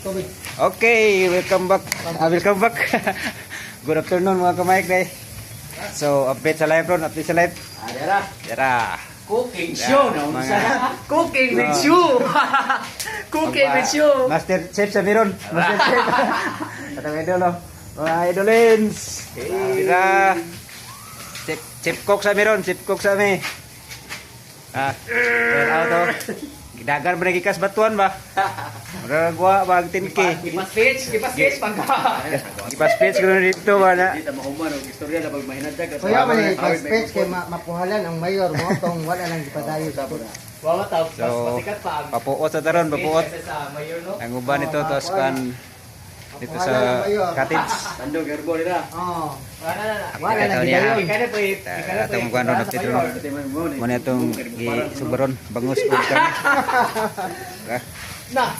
Okay, welcome back. Welcome back. Good afternoon mga kamaik day. So, update sa live ron, update sa live. Dara. Cooking show na Cooking with you. Cooking with you. Master Chef sa Miron. Master Chef. Katang idol no. Mga idolins. Dara. Chef cook sa Miron, chef cook sa mi. Well out oh. Dagan ba nagikas batuan ba? Mura gua bag tinki. Kipas pitch pagka. Kipas pitch ko dito ba na. Dito mahuman og istorya na pag mahinagdag. Kaya man kipas pitch kay mapuhalan ang mayor mo tong wala nang gipadayo sa pura. Wa ta So, pasikat pa. papuot sa taron, papuot. Sa mayor no. Ang uban nito tos kan dito sa cottage. Tandog erbo nila. Oh. Wala Wala Ikaw nang niya. gidayon. Ikane po Atong kuan ron update ron. Mo na itong gisubaron bangus ug kan. Na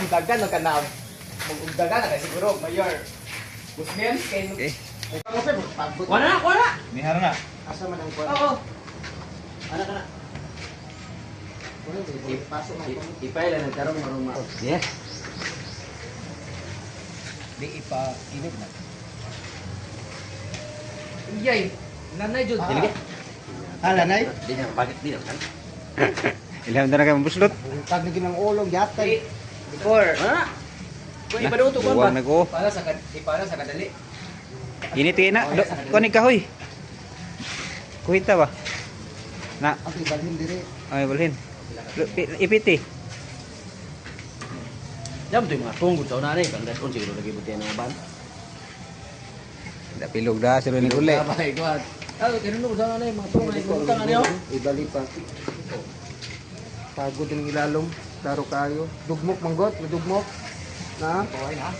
dagan no kana. Magugdagan na kay siguro mayor. Busmen kay Okay. Wala. Mihar na. Asa man ang kuwan? Oo. Ana. Pasok na ito. Ipay lang nagkaroon marong ma. Yes. Di ipa init na. Iyay. Nanay jud. Hala nay. Di na bakit di na kan. Ilang na kay buslot. Tag na ginang ulong yatay. Before. Ha? Kung ipaduto ko Buwang ba? nag-o. Para sa kadali. Init na. Kunin kahoy. Kuhita ba? Na, Ang ibalhin dire. ay balhin. Ipiti. Jam tu mga tunggod sa unanay kang dason siguro lagi buti ang ban. Da pilog da sila ni uli. Bye God. Kinunod sa unanay mga tunggod ko utang ano. Ibali pa. Pagod ng ilalom. Taro kayo. Dugmok manggot, dugmok. Na? Kuhay na.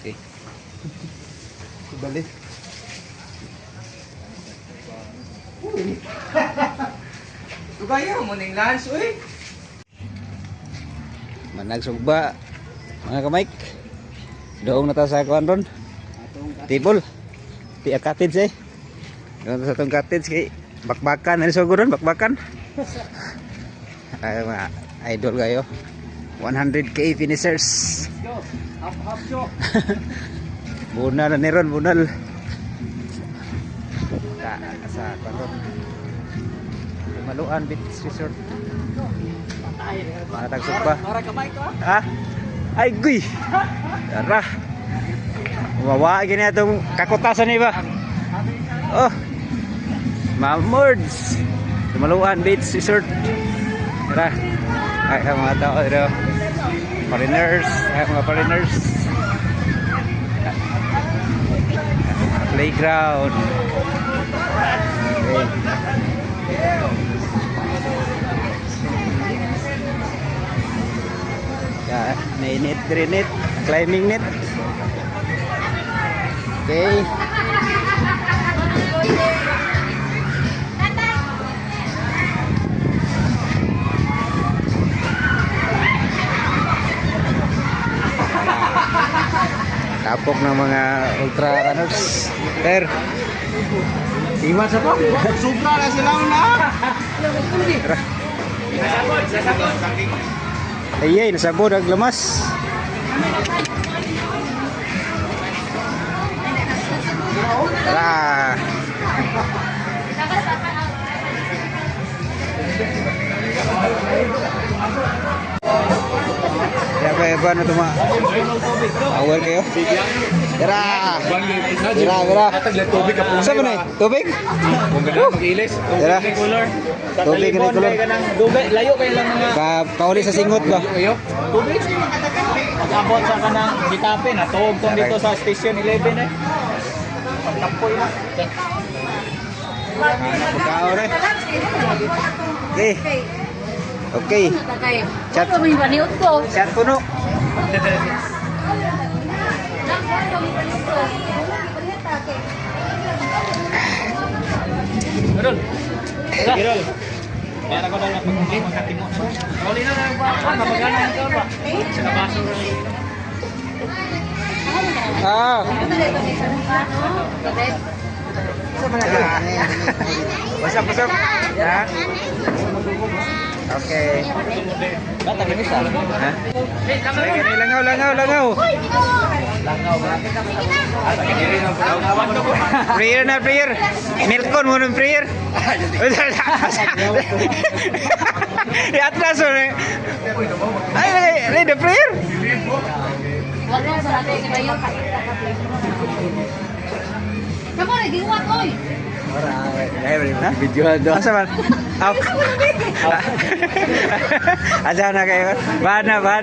Okay. Ibali. Tugaya mo ning lunch uy. Manag sugba. Mga kamaik. Doong na ta sa kuan ron. Table. Ti cottage eh. Doon sa tong cottage kay bakbakan ani sugo ron, bakbakan. Ay mga idol kayo. 100k finishers. Go. Half show. Bunal na ni ron, bunal. Sa kuan ron. Maluan Beach Resort. Matag sugba. Para kamay ko. Ha? Ay, guy! Tara! Wawa, gini itong kakutasan ni ba? Oh! Mamords! Tumaluan Beach Resort. Tara! Ay, ang mga tao dito. Foreigners. Ay, mga foreigners. Playground. Okay. Ya, may net, net, climbing net. Okay. Tapok ng mga ultra runners. Ter. Iwan sa po. Sobra na sila na. Tara. Ayay, nasabod ang lamas. Tara. Kaya ba na tuma? Awal kayo? Tara. Tara. Tubig ka po. Saan mo na eh? Tubig? Kung ganun mag-ilis. Tara. Color. Tubig na kulor. Layo kayo lang mga Kauli sa singot ba? tubig. Pag-abot sa kanang Gitape na tuog tong dito sa Station 11 eh. Pagkapoy na. Pagkaon eh. Okay. Okay. Chat. Chat mo yung baniot ko. Chat puno. Irol. Irol. Para ko lang magkatimo. Kauli na lang ba? Mapagana ka ba? Sa kabaso na. Ah. What's up? Ya. Okay. Bata kami sa. Ha? Sige, langaw, langaw, langaw. Prayer na, prayer. Milkon mo ng prayer. Atlas mo. Ay, the prayer. Wag lang sa natin si Bayo. Kamu na giwat oy. Ha? Video do. Asa man? Aw. Asa na kayo? Ban na, ban.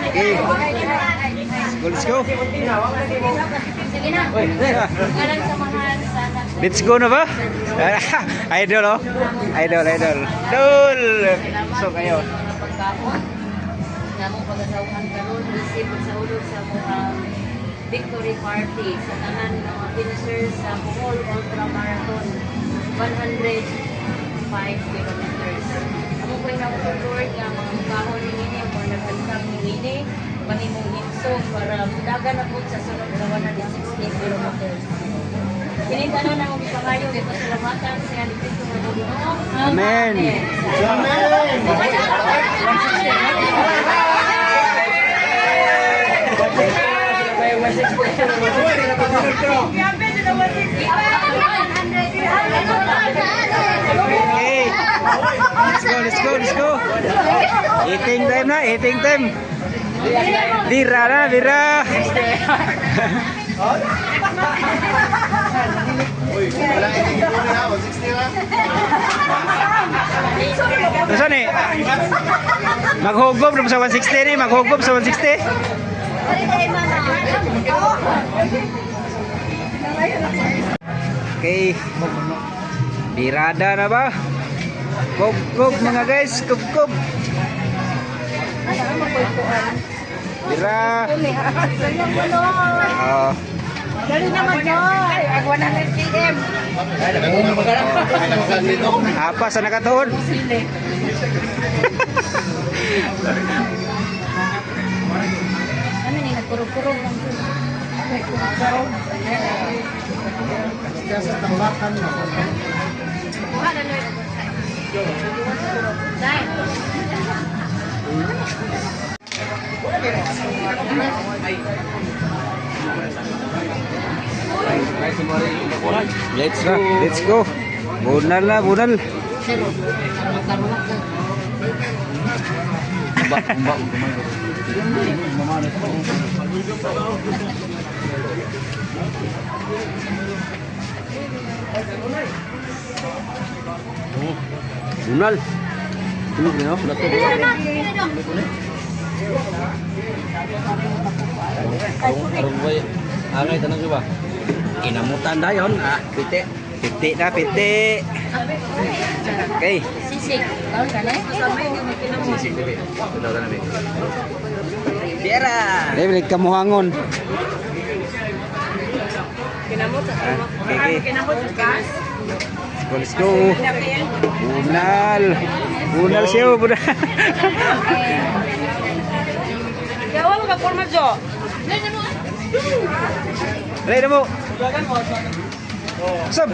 Okay. Let's go. Sige na. Ngalan sa mahal sana. Let's go na ba? Idol oh. Idol, idol. Idol. So kayo. Pagkaon. Namong pag-asawahan karon isip sa ulo sa mga victory party sa tanan ng mga finishers sa Bohol Ultra Marathon 105 kilometers. Amo ko na ko Lord nga mga kahon ni ini ang mga naghandang ni ini panimong hinsog para dagan na po sa sunod na 116 kilometers. Kinita na ang pangayo ito salamatan sa Diyos ng Ginoo. Amen. Okay. Let's go, let's go. Eating time na, eating time. Bira na, bira. Saan eh? Maghugom rin sa 160 ni, maghugom sa 160. Okay. Birada na ba? Kub mga guys, kub. Bira. Oh. Dali naman Joy. Ag 100 km. Apa sa nakatuon? Ano ni nagkurog-kurog lang ko. Nagkurog-kurog. Sa tambakan mo. Kuha na Lord. Dai. Let's go. Let's go. Bunal na, bunal. Bunal. Tulog na, lato. Arong boy. Angay tanang ko ba? Inamutan dayon. Pite. Piti na, piti. Okay. Sisig. Kaon ka na? Sisig bebe. Daw na bebe. Biera. David, kamuhangon. Kinamot sa Okay. kinamot sa gas. Let's go. Bunal. Bunal siya, bunal. Yawa mo ka forma Jo. Ready na mo. Sab.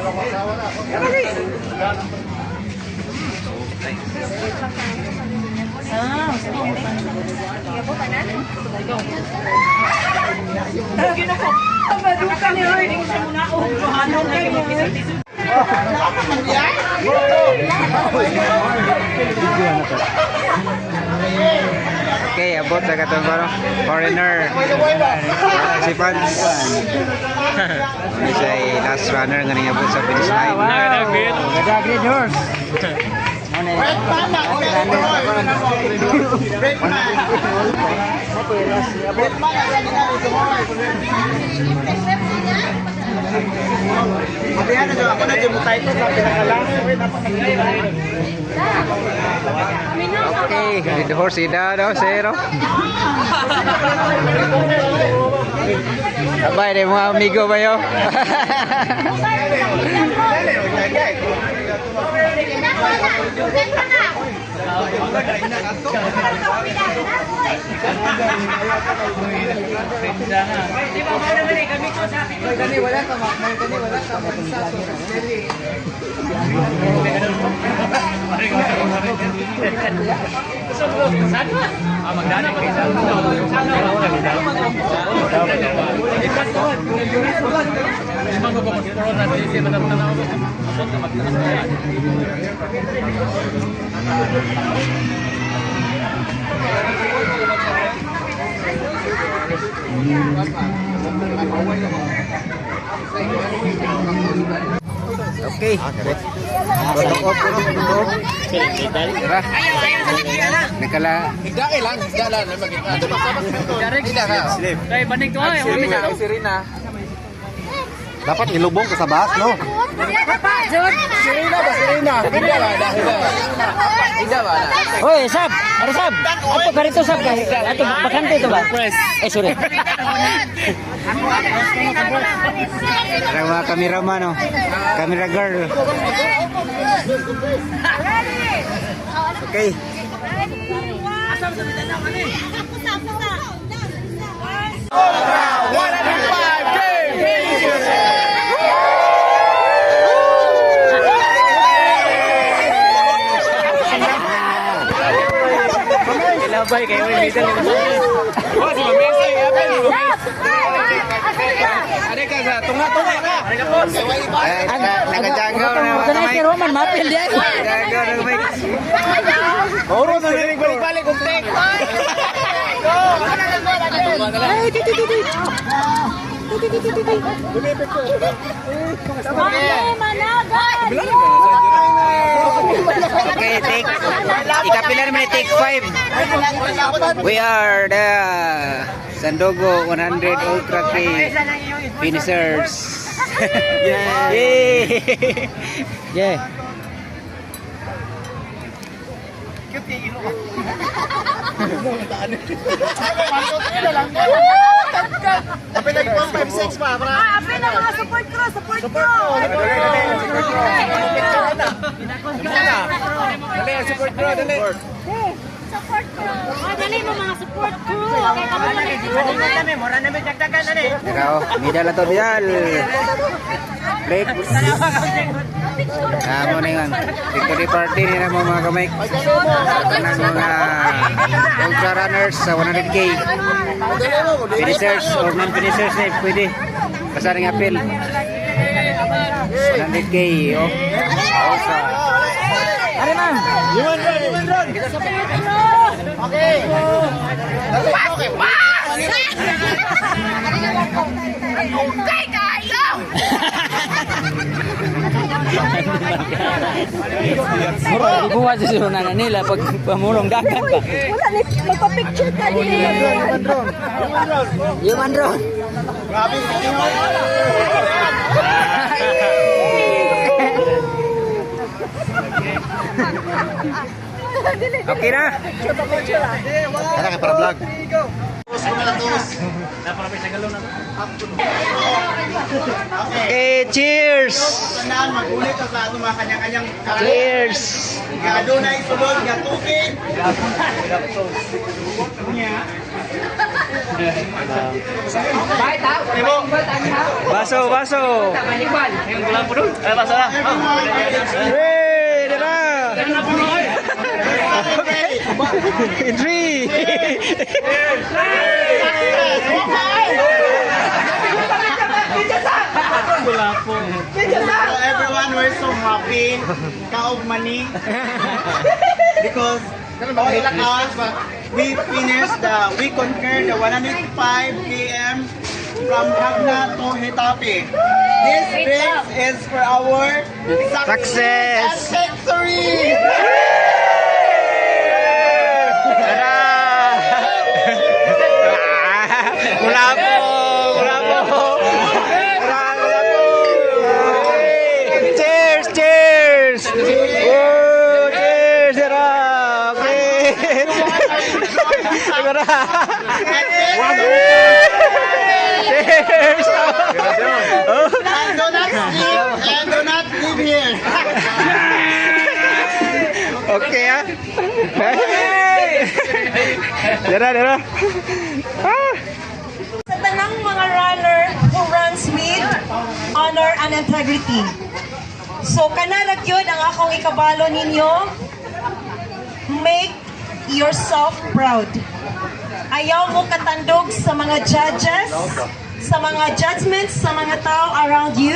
Okay, abot sa katong parang foreigner. Si Pans. Siya ay last runner nga nang abot sa finish line. Nagagrid horse. Okay, the horse ida daw, zero. Abay, de mga amigo ba yo? Dali, Di ba mo naman eh, kami ko sa akin. Kani wala ka sa Deli. Magdani pa rin. Okay. Tutok off po dito. Tara. Nakala. Kaya banig to ay, Sirina. Dapat ilubong ka sa bus, no? Sirina ba? Sirina. Hindi ba? Hoy, Sab! Ano Sab? Ato karito Sab kay. Ato bakante ito ba? Eh sorry. Tara mga kameraman, no? Camera girl. Okay. Labay kayo may middle ni Masay. Oh, si Mamesa ya pa ni. Are ka sa tunga-tunga ka. Are ka po. Nagajagaw na mga Kanay kamay. si Roman mapil di ay. Nagajagaw na kamay. Oro na rin balik-balik kung tek. Ay, titi. Okay, take. Ikapila naman take 5. We are the Sandogo 100 Ultra 3 finishers. Yay! Yeah. Apin na mga support crew. Support crew. Dali mo mga support crew. Okay, kamo lang. Pero, midal ato midal. Break. Mo na yun. Victory party nila mo mga kamay. Kanang mga ultra runners sa 100K. Finishers or non-finishers na pwede. Basta rin apel. 100K. Oh. Also. Ari ma'am. Okay, kayo! Mura ibuwa sa sunan nila pag pamulong dagat ba. Wala ni magpa-picture ka din. Yung andron. Okay na. Ano ka para vlog? Okay, cheers. Tanan magulit sa ato mga kanya-kanyang Cheers. gado na isulod nga tubig. Baso, baso. Yung gulang po doon. Ay, basa na. Hey, dira. Okay. 3. So everyone, we're so happy. Kaog mani. Because all us, we finished we conquered the 105 km from Hagna to Hitapi. This race is for our Success. and victory. Tara. Wala po. Wala po. Wala po. Cheers, cheers. Oh, cheers. Tara. Okay. Tara. Cheers. And do not leave here. Okay ah. Dara. Ah. Sa tanang mga runner who runs with honor and integrity. So, kanarag yun ang akong ikabalo ninyo. Make yourself proud. Ayaw mo katandog sa mga judges, sa mga judgments, sa mga tao around you.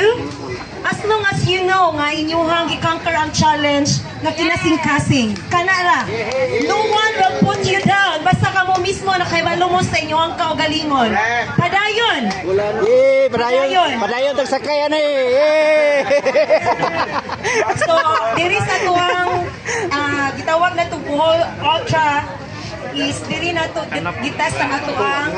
As long as you know nga inyuhang i-conquer ang challenge na kinasing-kasing. Kanara, no one will put you down. Basta ka mo mismo na kaibalo mo sa inyuhang kaugalingon. Padayon! Padayon tagsakay ano eh. So, diri sa tuwang gitawag na itong Bohol Ultra is diri na to gitas ang atuang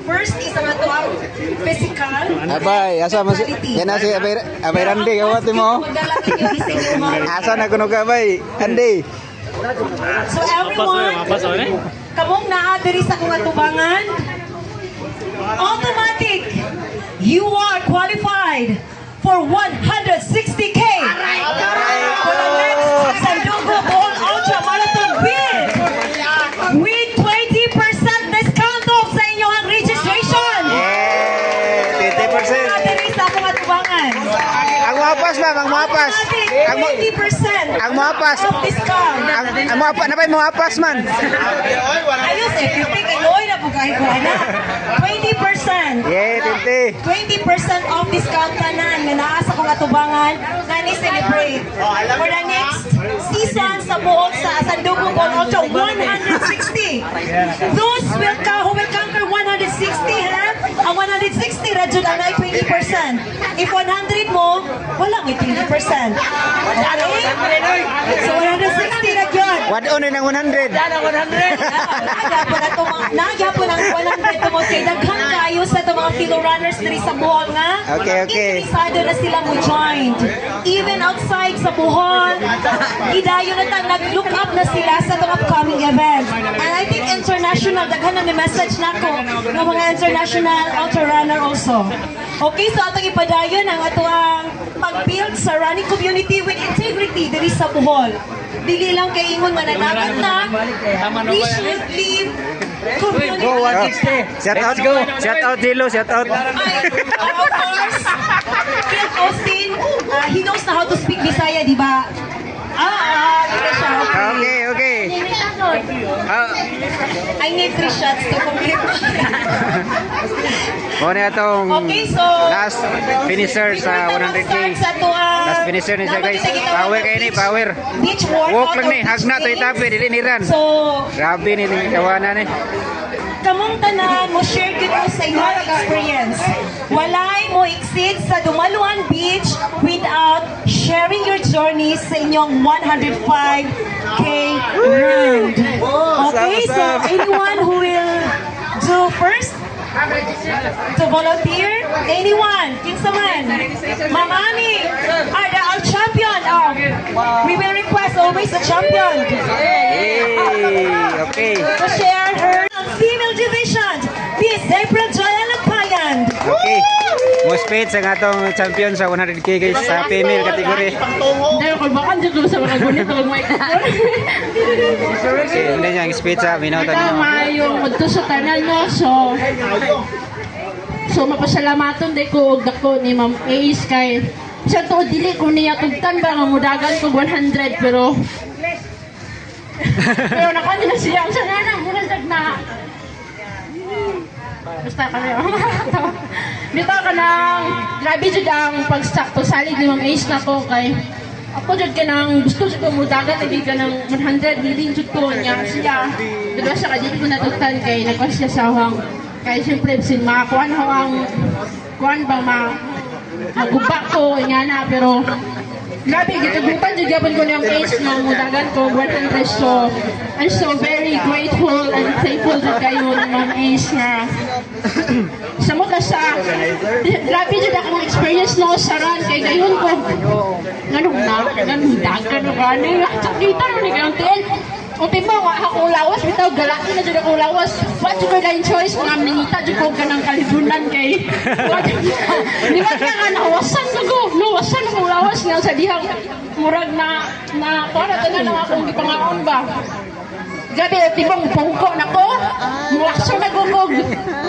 first is ang atuang physical Abay, asa mas yan na si Abay Randy kawat mo. Asa na kuno ka bay? Andy. So everyone, kamong naa diri sa kong atubangan, automatic, you are qualified for 160K for the next Sandugo Bohol Ultra Marathon bid with 20% discount off sa inyong registration. Yeah, 20%. Diri sa akong atubangan. Ang mapas ma'am, ang mapas. Ang 20% ang mapas. of discount. Ang mapas na ba yung mapas man? Ayos eh, pipi kay Loy na bugay ko na. 20%. Yeah, 20% off discount tanan nga naa sa kong atubangan nga ni celebrate for the next season sa buong sa Sandugo Bohol Ultra 160. Those who will conquer 160 ha? Ang 160 ra jud ang 20%. If 100 mo, wala may 20%. Okay? So 160 ra jud. What on ng 100? Nagyapon ang 100 to mo kay daghan kayo sa itong mga fellow runners diri sa Bohol nga. Okay. Interesado na sila mo joined. Even outside sa Bohol, idayo na ta, nag-look up na sila sa itong upcoming event. And I think international, daghan na may message na ko ng mga international ultra runner also. Okay, so atong ipadayon ang ato ang pag-build sa running community with integrity diri sa Bohol. Dili lang kay ingon mananagat na, we should live community. Shout out Dilo, shout out. Of course, Phil Austin, he knows na how to speak Bisaya, di ba? Dito siya. Okay. I need 3 shots to complete. Muna itong Okay, so last finisher sa 100K. Last finisher ni siya guys. Power kayo ni, power. Beach workout. Walk lang ni, hagna to itapi, dili ni Ran. So, Grabe ni kawanan ni. kamong tanan mo share gito sa inyong experience. Walay mo exceed sa Dumaluan Beach without sharing your journey sa inyong 105K run. Okay, so anyone who will do first to volunteer? Anyone? Kinsa man? Mamami! Our champion! We will request always a champion. Okay. To share her female division, Miss April Joya Lampayan. Okay. Most paid sa atong champion sa 100K guys sa female category. Hindi ko bakan dito sa mga gunit ng mic. Okay, hindi niya ang speed sa minota Ito niyo. maayong magto sa tanan no. So mapasalamaton day ko og dako ni Ma'am Ace kay siya to dili ko niya tugtan ba nga mudagan ko 100 pero nakanila siya ang sanana murag na basta kami bitaw ka nang grabe jud ang pagsakto salig ni Ma'am Ace na ko kay ako jud ka nang gusto jud ko mudagan lagi ka nang 100 bilin jud ko niya siya dito siya kadili ko natugtan kay nagwas siya sa hawang kay siyempre sin makakuan ho ang kuan bang magubak ko nga na pero grabe gitugutan jud gyapon ko niyang page nga mudagan ko 100 so I'm so very grateful and thankful jud kayo ni Ma'am Ace nga sa mo ka sa grabe jud akong experience no sa run kay gayon ko nganong dagan no gani kita ni kayong tel Unti mo nga akong lawas, bitaw galaki na dyan akong lawas. What you na choice nga mingita dyan ko ka ng kalibunan kay. Di ba nga nawasan ko ko, nawasan akong lawas nga sa dihang murag na para ka na lang akong ipangaon ba. Gabi, tibang pungko na ko. Muwakso na ko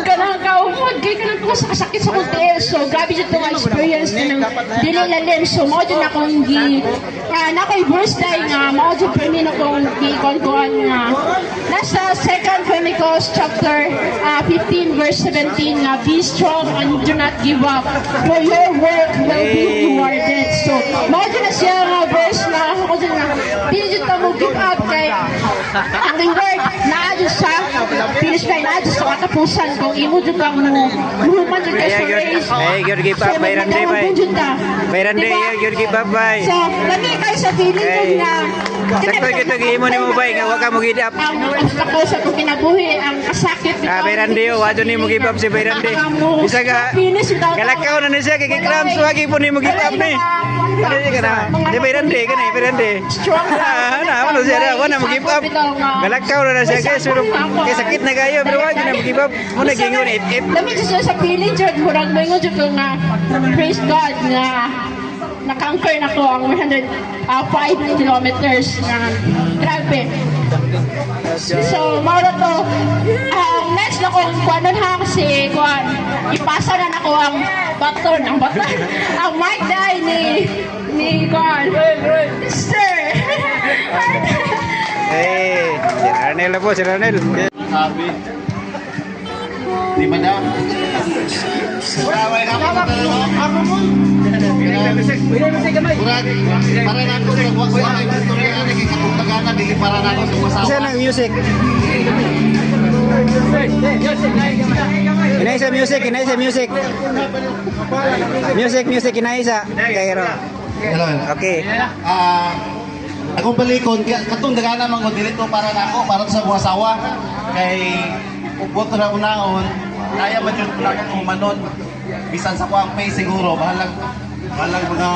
kanang kaumod. Kaya kanang ko sa kasakit sa kong tiil. So, grabe dyan itong experience na ng dililalim. So, mo dyan akong na ako'y birthday nga. Mo dyan pa rin akong gikonkuhan nga. Nasa 2 Chronicles chapter 15 verse 17 nga, be strong and do not give up. For your work will be rewarded. So, mo dyan na siya nga verse na ako dyan nga. Di dyan ito mo give up kay ang reward na adyo sa finish line adyo sa katapusan kung imo dyan kang human dyan ka sa race. Ay, good give up, bay Randy, bay. Bay Randy, good give up, bay. So, lagi kayo sa feeling dyan na Sakto gitu imo ni mo bay nga wa ka mo gidap. ang obstacle sa kong kinabuhi, ang kasakit. Bay Randy, wado ni mo give up si Bay Randy. Bisa ka galakaw na ni siya kay Krams wagi po ni mo give up ni. Ano ka na? Di Bay Randy ka ni, Bay Randy. Strong Na, ano siya na, wala mo give up. Galakaw na siya kay suro kay sakit na kayo pero wagi na mo give up. Mo na gingon if. Dami siya sa feeling dyan, murag mo yung dyan ko nga, praise God nga, na-conquer na ko ang 105 kilometers nga, grabe. So, maura to, next na kong kuwanon ha, kasi ipasa na na ko ang baton, ang mic dahil ni Kwan, Sir. Eh, si Ranel na po, si Ranel. Sabi. Di madam. Bawal ka pa ako mo. Kurang para na ako sa wala ay istorya na nagkikatugtagana dili para na ako sa masawa. Isa ng music. Inaisa music, inaisa music. Music, inaisa. Kairo. Hello. Okay. Akong balikon katong dagana man ko dili to para na ako para sa mga asawa kay ubot ra unaon kaya man jud na akong humanon bisan sa kuang pay siguro bahalang mga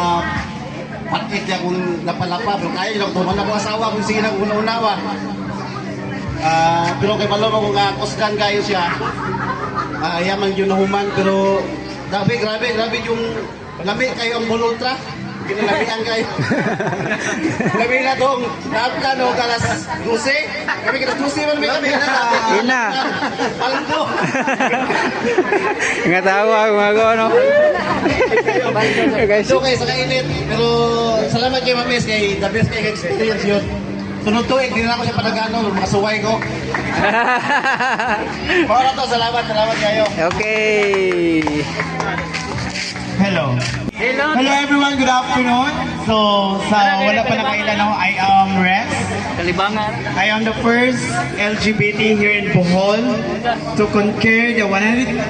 patit ya kung napalapa pero kaya lang tuman ako asawa kung sige na una-unawa. Pero kay palo ko nga kusgan kayo siya. Ayaman yun na human pero grabe yung labi kayo ang bulultra. Kinalabihan kayo. Labi na tong naapka no kalas 12. Kami kita 12 man may Ina. Alam ko. Nga tawa mga ko no. Guys. So kay sa kainit pero salamat kay Mamis kay the best kay experience yun. Sunod tuig din ako sa padagano mga suway ko. Para to salamat kayo. Okay. Hello everyone, good afternoon. So, sa wala pa nakailan ako, I am Rex. Kalibangan. I am the first LGBT here in Bohol to conquer the 105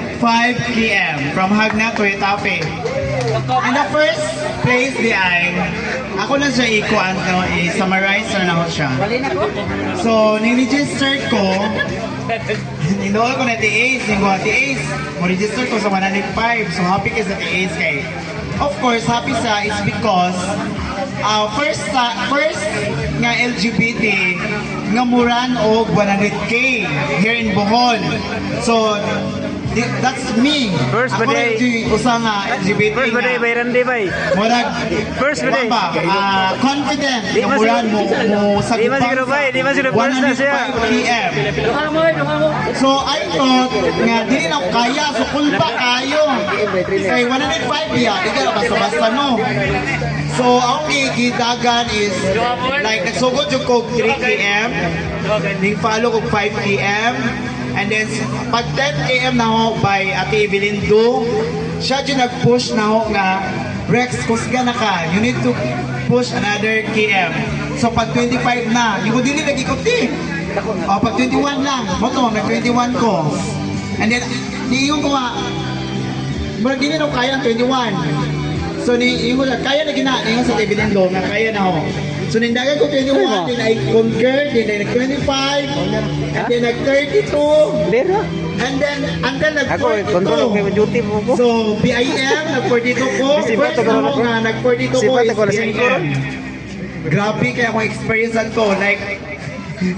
km from Hagna to Itape. And the first place di ay, ako na siya ikuan, no, i-summarize na ako siya. So, ni-register ko, Ninool ko na TAs, mo-register ko sa 105. So happy ka sa TAs kay. Of course, happy sa is because first nga LGBT nga muran og 100K here in Bohol. So that's me. First ba day? Ako usa nga LGBT. First ba day bay Randy bay? Murag First ba day? confident Di nga man muran mo Di man siguro bay, di man siguro first na siya. 105 km. So I thought nga dili na ko kaya so kulpa kayo. Kay 105 ya, di ka basta-basta no. So ang gidagan is like nagsugod yung ko 3 km, ning follow ko 5 km, and then pag 10 km na ako by Ate Evelyn Do, siya dyan nag-push na ako nga Rex, kusga na ka, you need to push another km. So pag 25 na, yung ko din nag-ikuti. O pag 21 lang, moto, nag-21 ko. And then, niingon ko nga, marag din na kaya ng 21. So, niingon ko, kaya na gina, niingon sa TV ng nga, kaya na ako. So, nindagan ko 21, then I conquered, then I nag-25, and then nag-32, and then, until Ako control ko nag-42. duty mo ko. So, BIM, nag-42 ko. First na ako nga, nag-42 ko is BIM. Grabe kaya akong experience ko. Like,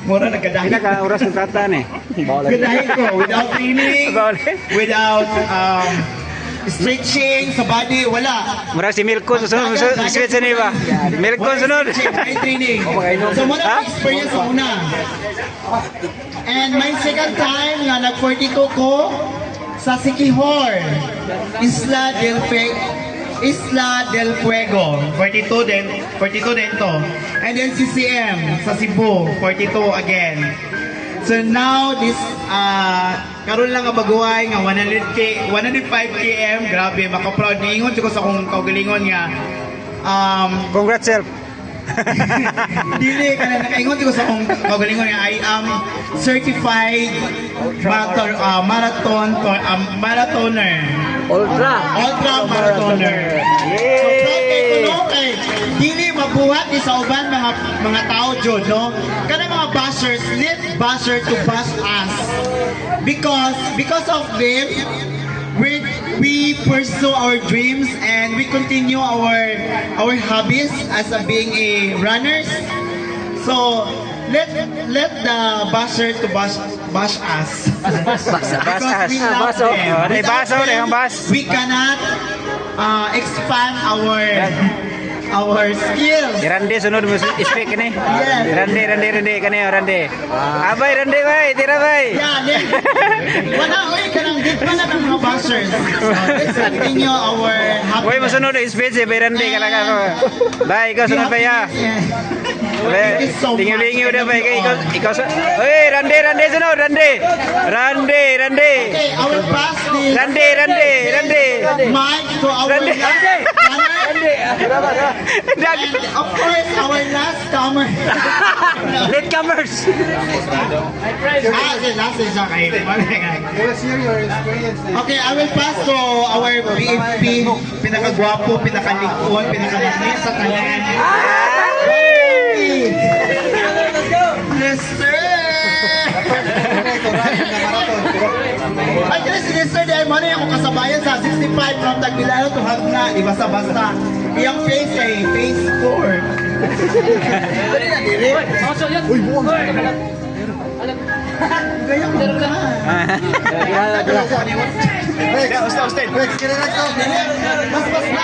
Mura nagkadahin. Pila ka oras ng tata ni? Gadahin ko without training, without stretching sa body, wala. Mura si Milko susunod switch ni ba? Milko sunod. May training. So muna experience sa una. And my second time nga nag-42 ko sa Siquijor, Isla del Fuego, 42 din to. And then CCM sa Cebu, 42 again. So now this karon lang nga baguhay nga 105 km, grabe maka-proud niingon ko sa akong kaugalingon nga Congrats sir. dili ka na nakaingon ko sa akong kaugalingon nga I am certified marathoner. Ultra marathoner. So proud kay kuno kay dili mabuhat ni sa uban mga tao jud no. Kana mga bashers need basher to bash us because of them we pursue our dreams and we continue our hobbies as being a runners. So let the basher to bash us. Because we love them. Without them, we cannot expand our skills. Rande sunod mo speak ni. Yes. Rande kani Rande. Abay Rande bay, tira bay. Yeah, then, wala, oy, kanang di pa na ng mga bashers. So, let's continue our happiness. Hoy mo sunod speech bay Rande ka lang ako. Bay ikaw sunod bay ya. Thank you so much. Tingil udah bay kay ikaw. Hoy Rande sunod Rande. Okay, I will pass this Rande. mic to our Rande. and of course our last comer. Latecomers. Last is okay. Okay, I will pass to our BFP, pinakagwapo, pinakalingkod, pinakalangis sa tanan. Yes, sir! Ay, kasi si Mr. Day Money ako kasabayan sa 65 from Tagbilano to Hagna, di basta-basta. Iyang face ay face 4. Uy, buwan! Gaya mo ka! Mas na!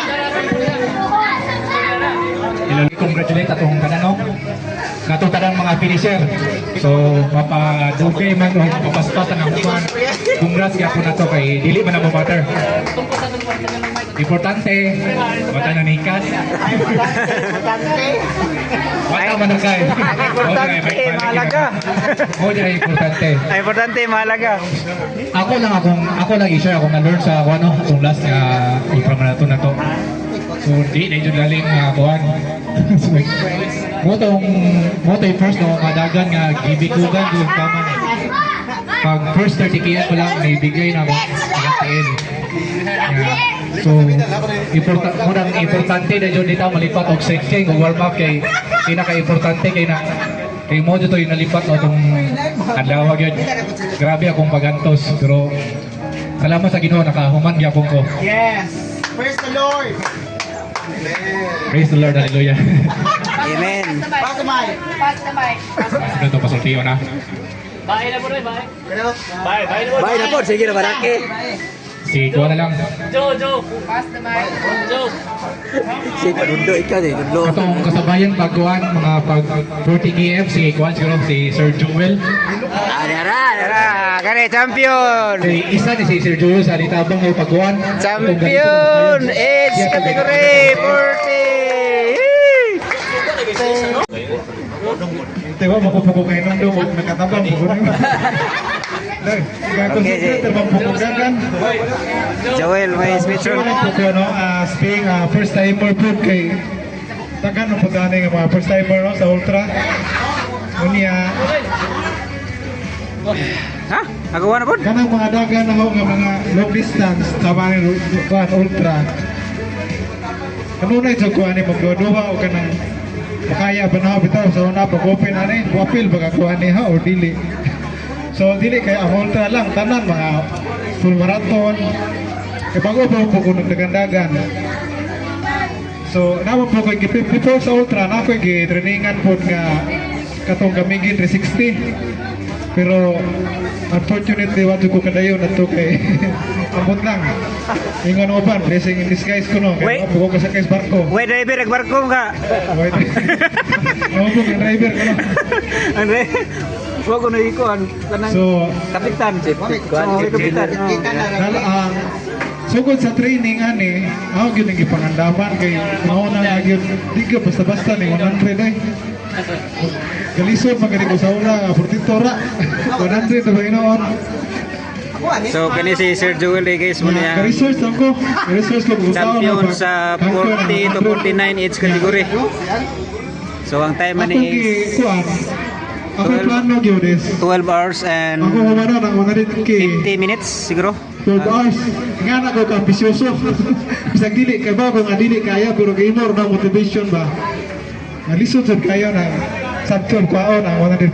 Congratulate atong kanano katong tanang mga finisher. So mapadugay man o mapaspas ang kuan. Congrats gyapon nato kay dili man na mo matter. Importante mata na nikas. Wala man kay. Importante mahalaga. O di importante. Ay importante mahalaga. Ako lang i-share akong na-learn sa ano atong last nga ultramarathon na to. So di na yun galing kuhan. Mo tong first no madagan nga gibikugan yung tama ni. Pag first 30 km ko lang may bigay na magatiin. So importante na jud dito malipat og stretching og warm up kay pinaka-importante kay mo dito yung nalipat no tong adlaw gyud. Grabe akong pagantos pero salamat sa Ginoo nakahuman gyapon ko. Yes! Praise the Lord! Praise the Lord, hallelujah. Amen. Pass the mic! Ano to pasultiyo na? Bye! Bay na po sige na barake. Si Kuha na lang. Si Dundo ikaw ni Dundo. Katong kasabayan pagkuhan mga pag 40 km si Kuha siguro si Sir Joel. Dara, kare champion. Si isa ni si Sir Joel sa litabang ng pagkuhan. Champion age category 40. Diba makupuko kayo nung doon nakatabang mo. Okay, Joel, may speech roll. Speaking first timer po kay tagan ng pagdani ng mga first timer no, sa ultra. Unya Ha? Nagawa na po? kanang mga dagan na ho nga mga long distance tama ni ultra. Ano na ito kuha ni magduduha o kanang makaya ba na bitaw sa una pag-open na ni wapil baga kuha ni ha o dili. So dili kay ang ultra lang tanan mga full marathon kay bago po ko nagdagandagan. So naman po kay before sa ultra na ko gi trainingan po nga katong gamigin 360. Pero unfortunately wa jud ko kadayon ato kay amot lang. Ingon uban blessing in disguise ko no. Wait. Kaya buko sa kay barko. Wait, driver, nagbarko ka. Wait. Ako po yung driver ko no. Andre, wag ko na ikuan. Kanang So, kapitan. Kapitan. ang sugod sa training ani, ako gyud ang gipangandaman kay mao na nga gyud di ka basta-basta ni 100 ay. Galisod magani ko sa una, portitora. 100 na ba inoon? So kani si Sir Joel guys mo niya. Research ako. Research ko gusto Champion sa 40 to 49 age category. So ang time Ako man is kuan. Ako plano gyud is 12 hours and ako humana na 100 50 minutes siguro. 12 hours. Nga na ko ambisyoso. Bisag dili kay ba ko nga dili kaya pero gamer na motivation ba. Nalisod sa kayo na sabton kwaon ang 105.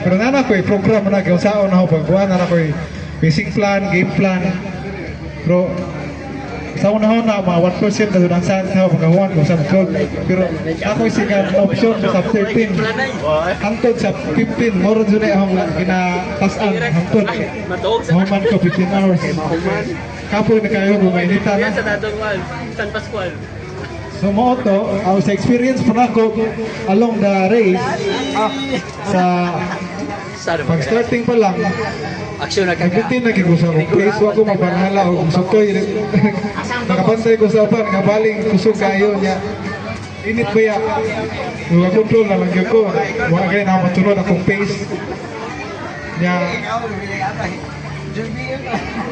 Pero na ko program na kung saon na ako pagkuhan na ko basic plan, game plan. Pero sa unahon na mga 1% na doon ang saan sa pagkahuan ko sa 12. Pero ako isigan option sa 13. Hantod sa 15. Moro dyan akong ginatasan. Hantod. Mahuman ko 15 hours. Kapoy na kayo bumainita na. San Pascual. So mo to, sa experience pa na ako along the race sa pag-starting pa lang, Aksyon na nagbitin na kigusa ko. Please, wag ko magbanhala o sukoy. Nakapantay ko sa upan, kabaling kusog kayo niya. Init ba ya? Control na lang yun ko. Mga kayo na matulod akong pace. Niya.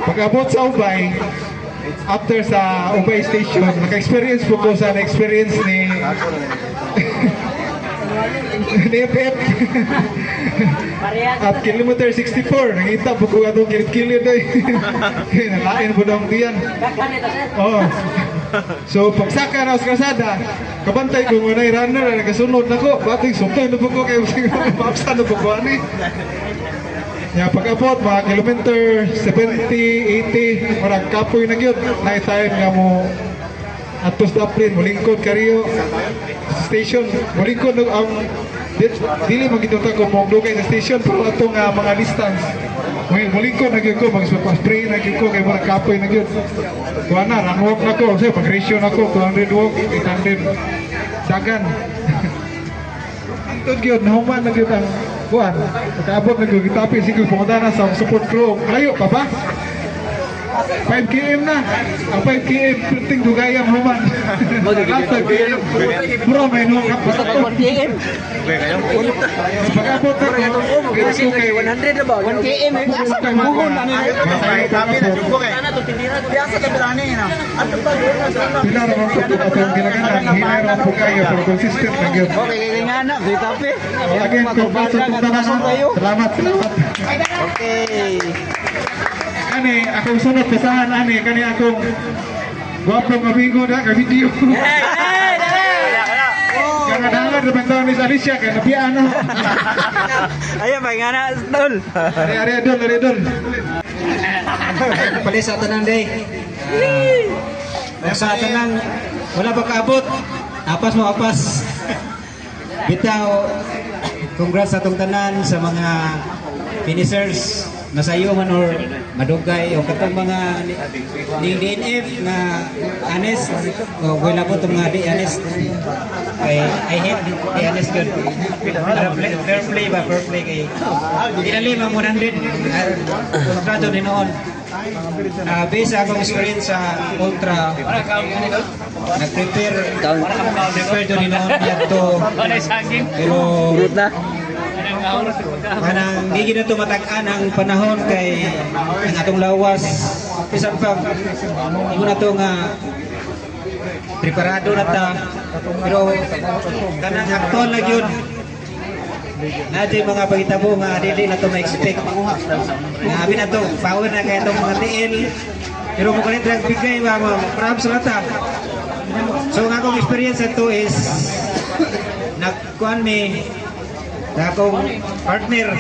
Pag-abot sa Ubay, after sa Ubay Station, naka-experience po ko sa na-experience ni FF. At kilometer 64, nakita po ko atong kilid-kilid ay. Nalain po daw diyan. Oh. So pagsaka na sa kalsada, kabantay ko nga na runner na nagasunod na ko. Bating sumpay na po ko kayo mapsan na po ko ani. Ya pag-abot mga kilometer 70, 80, marag kapoy na gyud. Night time nga mo atos daplin mulingkod kariyo station mulingkod ang dili magitutag ko mong dugay sa station pero atong mga distance mulingkod na gyud ko mag-spray na gyud ko kay mga kapoy na gyud kuha na run walk na ko so pag ratio na ko 200 walk 800 dagan antod gyud nahuman na gyud ang kuan pagkaabot na gyud gitapi siguro pumunta na sa support crew layo pa ba 5 km na. Ang 5 km, printing dugayang human. Last 5 km. Bro, may nung Basta pag 1 km. pag-abot na ko, Kasi kay 100 na ba? 1 km. asa kay buhon ano yun? Kami na jud ko kay. Biasa ka bilani na. Ato pa doon na sana. Pila naman po ito atong ginaganan. Hinay naman po kayo, pero consistent na yun. Okay, kay nga na, di tapi. Again, congrats sa punta na. Salamat, salamat. Okay. Ani, akong sunod kasahan, ani, kani akong gwapong amigo na, ka-video. Kangadangad naman daw ni Alicia, kaya nabiyaan na. Ayan ba nga na tol. Ari Adol. Pali sa tanan day. Sa tanan wala pa kaabot. Apas mo apas. Bitaw congrats sa atong tanan sa mga finishers nasayo man or madugay o katong mga ni DNF na honest o wala po itong mga di honest I hate di honest good fair play kay dinali mga 100 kontrato din noon based sa akong experience sa ultra nag-prepare to din noon dito pero kanang hindi na ito matag-an ang panahon kay ang atong lawas isang pag hindi na ito nga preparado na ta pero kanang aktual na yun natin mga pagitabo nga dili na ito ma-expect nga abi na ito power na kaya itong mga TL pero kung kanit lang bigay ba perhaps na ta so nga akong experience ito is nagkuhan mi na akong partner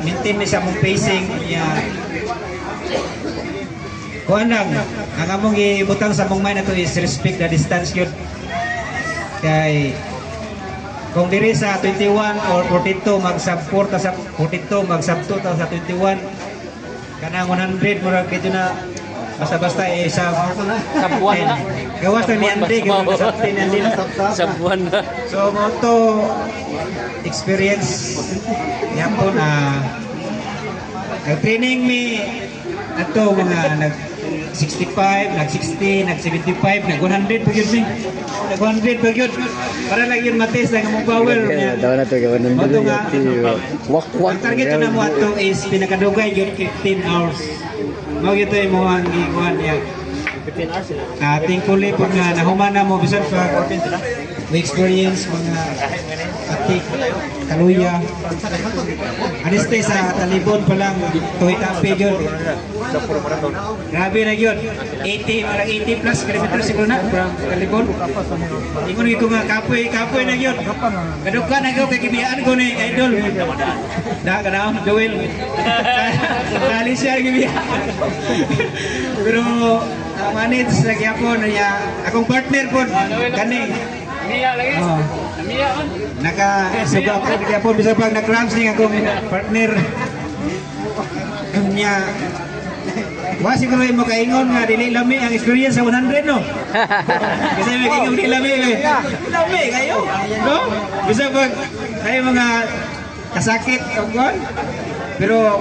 maintain ni sa mong pacing niya kuhan lang ang among ibutang sa mong mind na to is respect the distance yun kay kung diri sa 21 or 42 mag sub 4 ta sa 42 mag sub 2 ta sa 21 kanang 100 murag dito na basta-basta sa Sabuan na. gawas na ni Andy sa 10 Andy na Sabuan na. so mo to experience yapon nag-training mi ato mga nag 65, nag 60, nag 75, nag 100 pa gyud mi. Nag 100 pa gyud. Para lang yun matis na mo power niya. Daw na to gawan Moto nga. Wak Ang target na mo ato is pinakadugay gyud 15 hours. Mao gyud ay mo ang gikuan niya. 15 hours sila. Thankfully pag nahuman na mo bisan pa may experience mga atik, kaluya. Aniste sa talibon pa lang tuwita yun. Grabe na yun. 80 plus kilometers siguro na from talibon. Ingon ko nga kapoy na yun. Kadugka na ko kay gibiyaan ko ni idol. Da kana duel. Dali siya gibiyaan. Pero manage sa gyapon niya akong partner po kani. Miya lagi. Miya on. Naka-suga ko kaya po bisa pag nag-ramsing akong partner niya wa siguro mo kaingon nga dili lami ang experience sa 100 no kasi may kaingon dili lami kayo no bisa pag kayo mga kasakit o kon pero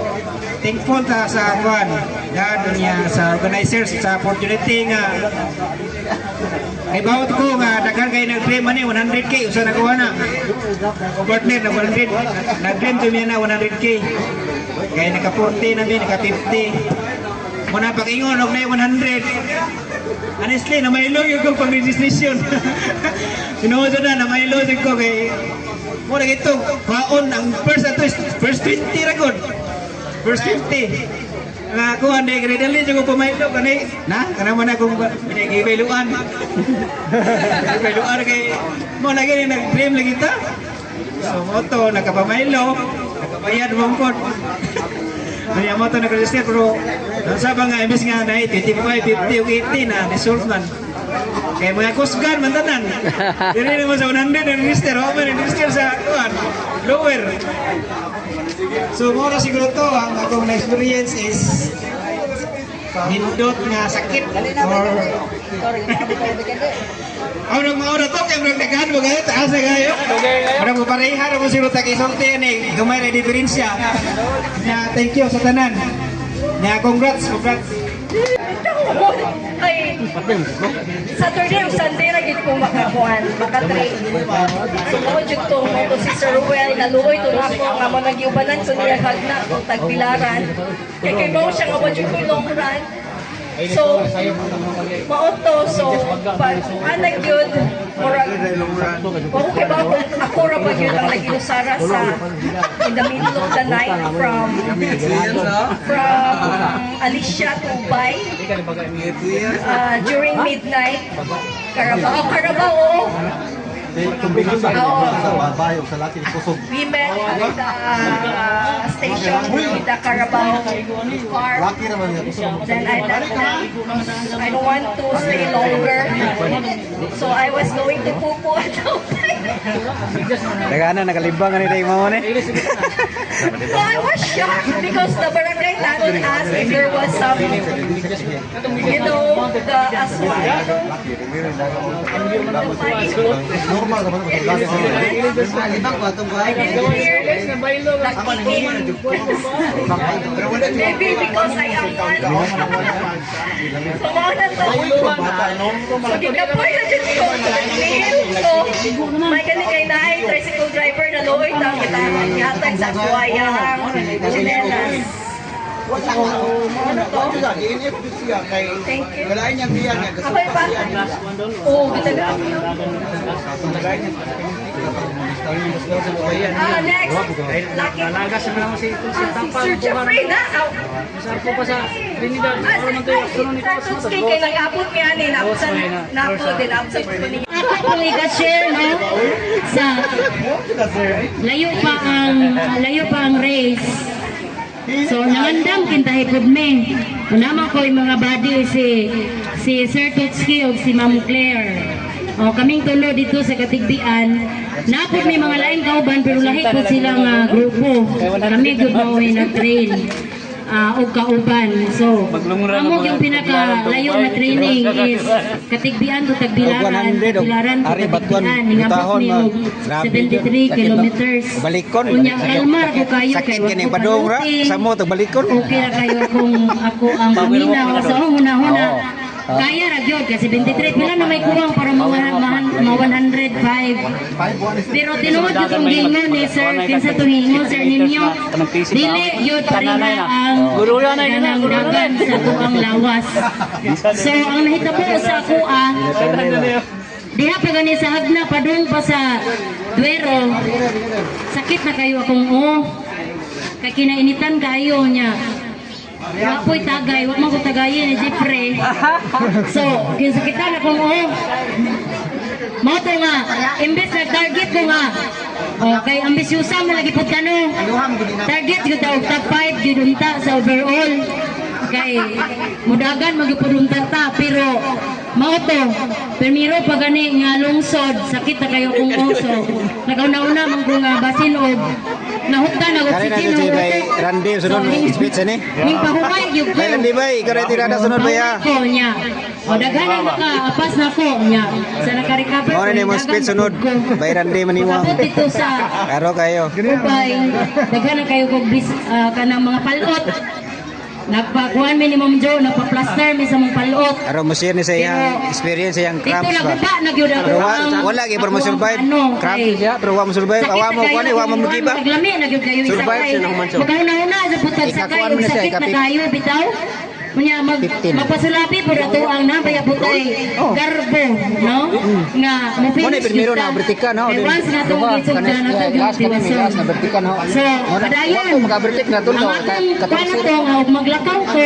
thankful ta sa kwan dad niya sa organizers sa opportunity nga ay bawat ko nga daghan kay nag-claim man 100k usa nakuha na. O partner na 100. Nag-claim to mi na 100k. Kay naka 40 na mi naka 50. Muna pag ingon og na 100. Honestly na may yung ko pag registration. Sinuod na may jud ko kay mo na ito baon ang first 20 ra gud. First 50. Nga ako hindi gredali juga pemailo kani na kana man akong gibailuan gibailuan kay mo lagi ni nag-dream lagi ta so moto nakapamailo nakabayad mo kon kaya mo to nag-register pero sa ba nga imbes nga na 25 50 ug 80 na resolve man kay mga kusgan man tanan diri mo sa 100 register o man register sa kuan lower. So mo na siguro to ang akong na-experience is hindot nga sakit or Aurang maura to kay murag naghan mo gayo taas na gayo. Murag mo pareha mo siguro ta kay sulti ni gamay na diferensya. Na thank you sa tanan. Na congrats. Ay, Saturday o Sunday na gid ko makakuan, makatrain. So mo jud to mo si Sir Ruel naluoy to nako nga mo nagiubanan so niya hagna o tagpilaran. Kay mo siya nga mo jud ko long run. So mauto so pag anak yun murag okay ba ako ra ba yun ang nagilusara sa in the middle of the night from Alicia to Ubay during midnight Carabao we met at the station with the Carabao car. Then I left them. I don't want to stay longer. So I was going to Pupo at Dagana nakalibang ni day mo ni. So I was shocked because the barangay tanod asked if there was some, you know, the aswang. I didn't hear the kicking. Maybe because I am one. So mga nandun. So kikapoy na dyan ko. So may galing kay naay tricycle driver na looy tang kita yatag sa buhayang chinelas. Ano to? Thank you. Abay pa? Oo, kita na. Next. Lucky. Sir Jeffrey na. Sarpo pa sa Trinidad. Cartoons kay nag-abot niya ni napsan napo din napsan ko niya. Ako kung i-share no sa layo pa ang race. So nangandam kintahi pud me. Unama ko yung mga body si Sir Tutski o si Ma'am Claire. O kaming tulo dito sa Katigbian. Napod may mga lain kauban pero lahi po silang grupo. Kami gud mao nag-train. Og kauban. So, amo yung pinakalayo na training is Katigbian to Tagbilaran, Tagbilaran to Katigbian. Ningabot ni og 73 kilometers. Balikon. Unya kalmar ko kayo Sakit kay kini padong ra samo to balikon. okay ra kayo kung ako ang paminaw sa una-una. Kaya ra gyud kasi 23 pila na may kuwang para ma 105. Pero tinuod gyud ang gingon ni sir kinsa to hingon sir ninyo. Dili gyud pareha ang kanang dagan sa tuang lawas. So ang nahitabo sa kuha diha pa gani sa hagna padung pa sa Duero. Sakit na kayo akong kay kinainitan kayo niya. Wapoy tagay, wag mo ko tagayin ni Jeffrey. So, kinsakitan akong moto nga, imbes na target ko nga. Okay, ambisyosa mo lagi po tanong. Target ko daw, top 5 gidunta sa overall. Kay, mudagan magipudunta ta, pero mauto, permiro pa gani nga lungsod, sakit na kayo kung oso. Nagauna-una mong kung basin o nahukta na Kali na si bay Randy sunod speech ni. Ning pahumay gyud ko. Bay Randy bay, ikaw tirada sunod bay ha. Ko nya. O daghan ka apas na ko nya. Sa naka-recover. Mo ni mo speech sunod. Bay Randy maniwang. Pasabot dito sa Karo kayo. Ubay. Daghan na kayo kog kanang mga palot. Nagpakuan mi ni Ma'am Jo, nagpa-plaster mi sa mong palot. Karo mo share ni sa iyang experience sa iyang Dito cramps ba. naguba na gyud ako. Pero ang- wala gyud para mo ako ang survive. kay- Cramps siya, pero wa mo survive. Sakit Awa mo na kuan kayo wa mo kung mugiba. maglami na gyud kayo Survive isakay. siya ng manso. Magkauna-una sa putag Ikakuan sakay mo ug na siya, sakit na ikapit. kayo bitaw. Munya 15. magpasulapi pud ato ang nabaya butay garbo, no? Nga mo Mo ni primero na vertical no. Once na tong isog na to Last kami last na vertical no. So, padayon. Mo makavertik na tulo Ang atong paano to nga ug maglakaw ko,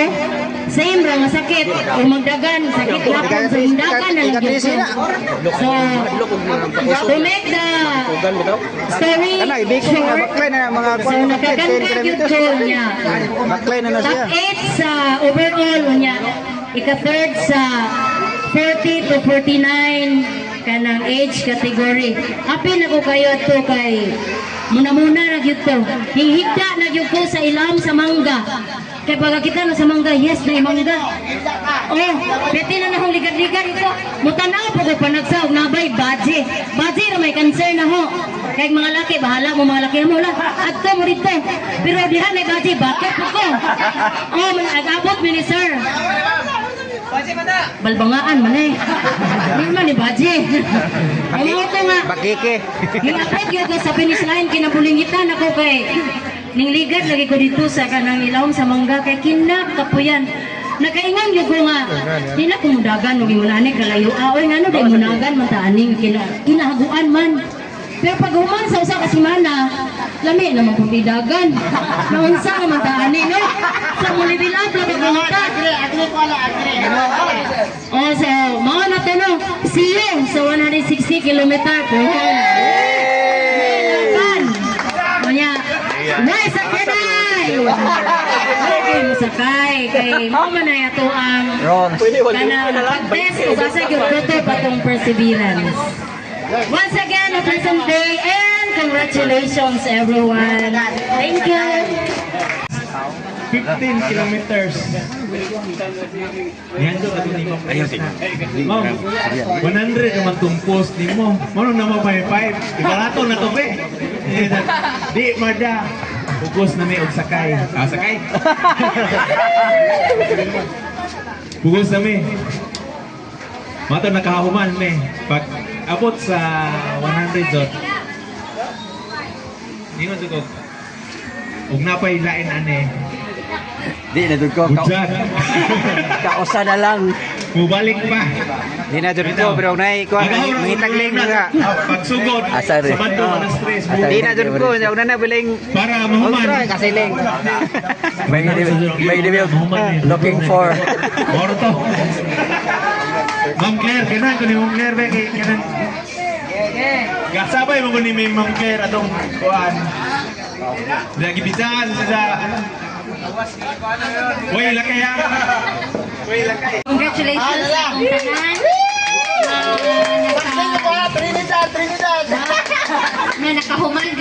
same ra nga sakit o magdagan sakit lapon sa hindagan na lang gyud ko. So, to make the story Kana ibiko nga baklay na mga so nakaganda 10 gyud kilometers. ko niya. Baklay na siya. Top 8 sa overall niya. Ika-third sa 40 to 49 kanang age category. Apil na ko kayo to kay muna-muna na gyud to. Hinghigda na gyud ko sa ilam sa mangga. Kay pag kita na sa mangga, yes na mangga. Oh, pwede na akong ligad-ligad ito. Mutanaw po ko panagsaw na ba'y badge. Badge na may cancer na ho. Kaya mga laki, bahala mo mga laki mo lang. Adto mo rito. Pero dihan may badge, bakit po ko? Oh, nag-abot minister. Balbangaan man eh. Hindi man ni badge. Ang mga ito nga. Bakike. Hingapit yun ko sa finish line, kinabulingitan ako kay ningligad lagi ko dito sa kanang ilawom sa mangga kay kinap kapuyan. Nakaingan yun ko nga, di na kumudagan, huwag mo nani kalayo. Oy, nga no, di munagan man taaning, kinahaguan man. Pero pag human sa usa ka semana, lami naman kung didagan. Naunsa naman taaning, no? Sa mulibil up, labag mga ta. Oh, so, mga na to, no? See you sa 160 kilometer po. Manya, why sakyanay? Lagi mo sakay. Kay mo man na ito ang kanang pag-test o basa yung proto patong perseverance. Once again, a pleasant day and congratulations everyone. Thank you. 15 kilometers. Yan doon ako ni Ma'am. Ma'am, 100 naman itong post ni mo. Manong naman may 5. Ibarato na ito, be. Di, mada. Pugos na may og sakay. Sakay? Pugos na may. Mato nakahuman may. Pag abot sa 100 dot. Ningon ko. Ug napay lain ane. Di na dud ko. Bujat. Kausa na lang. Mubalik pa. Di na dud ko pero nay ko mangitagling nga. Pagsugod. Asar. Sa bando na stress. Di na dud ko, una na biling Para mahuman. kasiling. Looking for. Moro to. Ma'am Claire, kanan ko ni Ma'am Claire. Kanan. Gasabay mo ko ni Ma'am Claire atong kuhan. Lagi bitaan sa Uy, lakay ha. Uy, lakay. Congratulations sa tanan.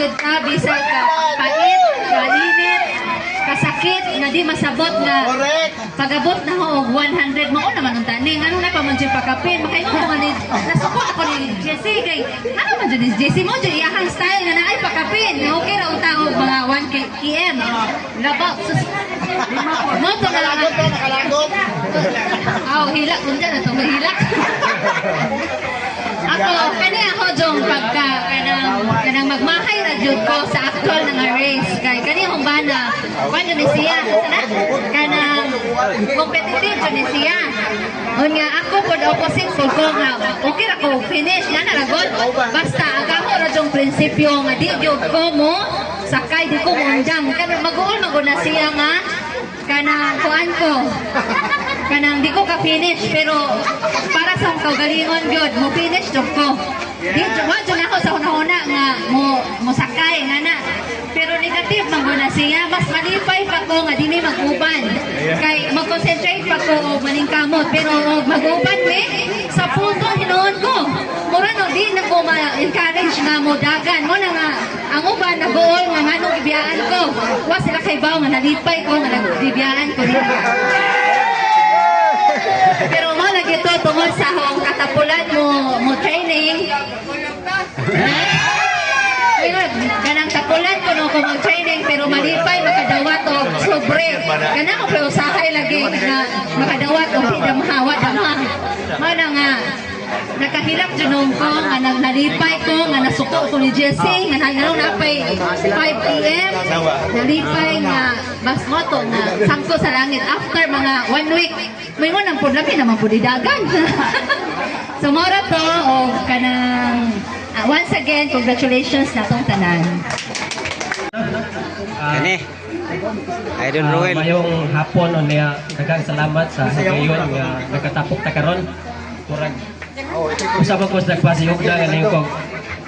good ka, bisag ka, pait, kalinit, kasakit, nga di masabot nga. Correct. Pag-abot na ho, 100, mao naman ang taning. Ano na pa man dyan pakapin? Makaingon ko man, nasuko ako ni Jessie. Kay, ano man dyan ni Jessie mo? Dyan iyahang style nga na ay pakapin. Okay ra ang tao, mga 1 km. Labak. Mo to na lang. Nakalagot. Aw, hilak. Kung dyan, ito mahilak. Ako, kani ako dong pagka kanang magmahay na jud ko sa actual nga race kay kani akong bana kuan ni siya kanang competitive jud ni siya unya ako pod opposite pod ko nga okay ra ko finish na naragon basta agamo ra jong prinsipyo nga di jud ko mo sakay di ko mo undang kanang mag-uol na siya nga kanang kuan ko kanang di ko ka-finish pero para sa kaugalingon gyud mo finish jud ko di jud ako sa una-una nga mo sakay nga na pero negative man guna siya mas malipay pa ko nga dinhi mag-uban kay mag-concentrate pa ko og maningkamot pero mag-uban me sa punto hinuon ko mura no di na ko ma-encourage nga mo dagan mo na nga ang uban nag-uol nga nganong ibiyaan ko wa sila kay baw nga nalipay ko nga nagibiyaan ko dito. Pero mo lagi to tungod sa akong katapulan mo training. Ayun, kanang tapulan ko no ko mag-training pero malipay makadawat o sobre. Kana ko pero usahay lagi na makadawat o di damhawa damha. Mana nga nakahilak junong ko nga nalipay ko nga nasuko ko ni Jessie nga nagalaw na pay 5 PM nalipay nga bas moto nga sangko sa langit after mga 1 week may mo nang pudlaki naman pud dagan. So mora to o kanang once again congratulations na tong tanan. Kani. Idol Roel. Mayong hapon o niya, daghang salamat sa ngayon nga nagkatapok ta karon. Kurang usab ko sa nagpasiyog na ganing ko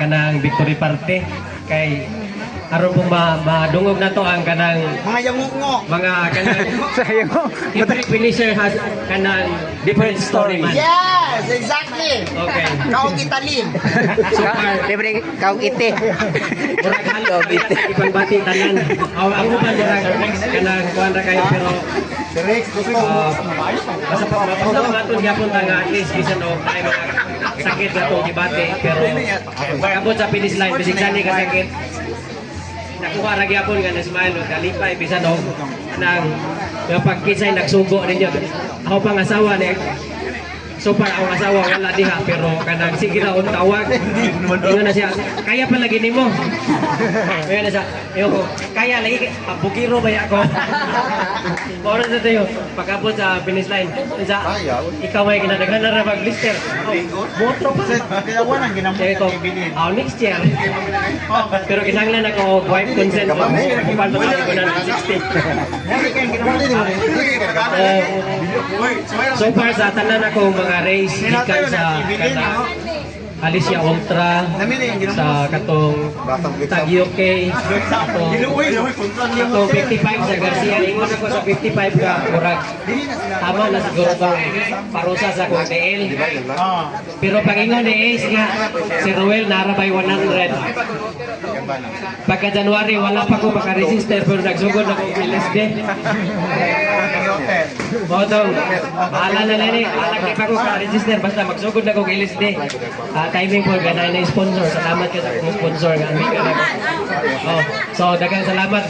kanang victory party kay aron po madungog na to ang kanang Mga yangungo. mga kanang Sayo. every finisher has kanang different story man. Yes, exactly. Okay. Kaong italim. Libre kaong ite. Murag halo ipagbati tanan. Ang uban murag kanang kuan ra kayo pero basta pa naton gyapon ta nga at least bisan og tayo mga sakit nga tong debate pero pagabot sa finish line bisig sani ka sakit nakuha ra gyapon nga na smile og kalipay bisan og nang pagkisay nagsugo ninyo ako pang asawa ni so para ang asawa wala diha pero kanang sige ra on tawag ingon na siya kaya pa lagi nimo kaya na siya ko kaya lagi bukiro ba ako oras na tayo pagkabot sa finish line sa ikaw ay kinadaghan na ra mag blister motro pa Kaya wala nang ginamot ko next year pero kinahanglan ako wife consent ko palto ko na 60 so far sa tanan ako mga race ikan sa Alicia Ultra sa katong Tagyoke katong 55 sa Garcia ingon ako sa 55 ka murag tama na siguro tong parusa sa kong TL pero pag ingon ni Ace nga si Ruel narabay 100 pagka January wala pa ko maka-register pero nagsugod ako LSD Botong, bahala na lang eh. Alagay pa ko ka-register basta magsugod na ko LSD. Timing po, ganay na sponsor. Salamat ka sa sponsor. So, dagang salamat.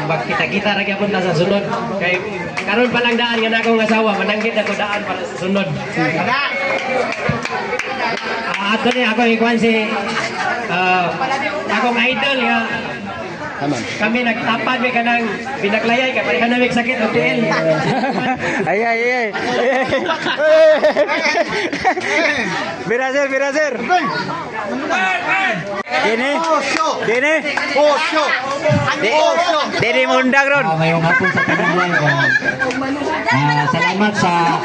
Magkita-kita rin po na sa sunod. Kay, karon pa lang daan nga na akong asawa. Mananggit ako daan para sa sunod. Ato niya, ako ikuan si akong idol nga. Kami nagtapad may kanang binaklayay ka pareha namig sakit OTL. Ay. Birazer. Dini. Dini mundang ron. Ngayong hapon sa tanan salamat sa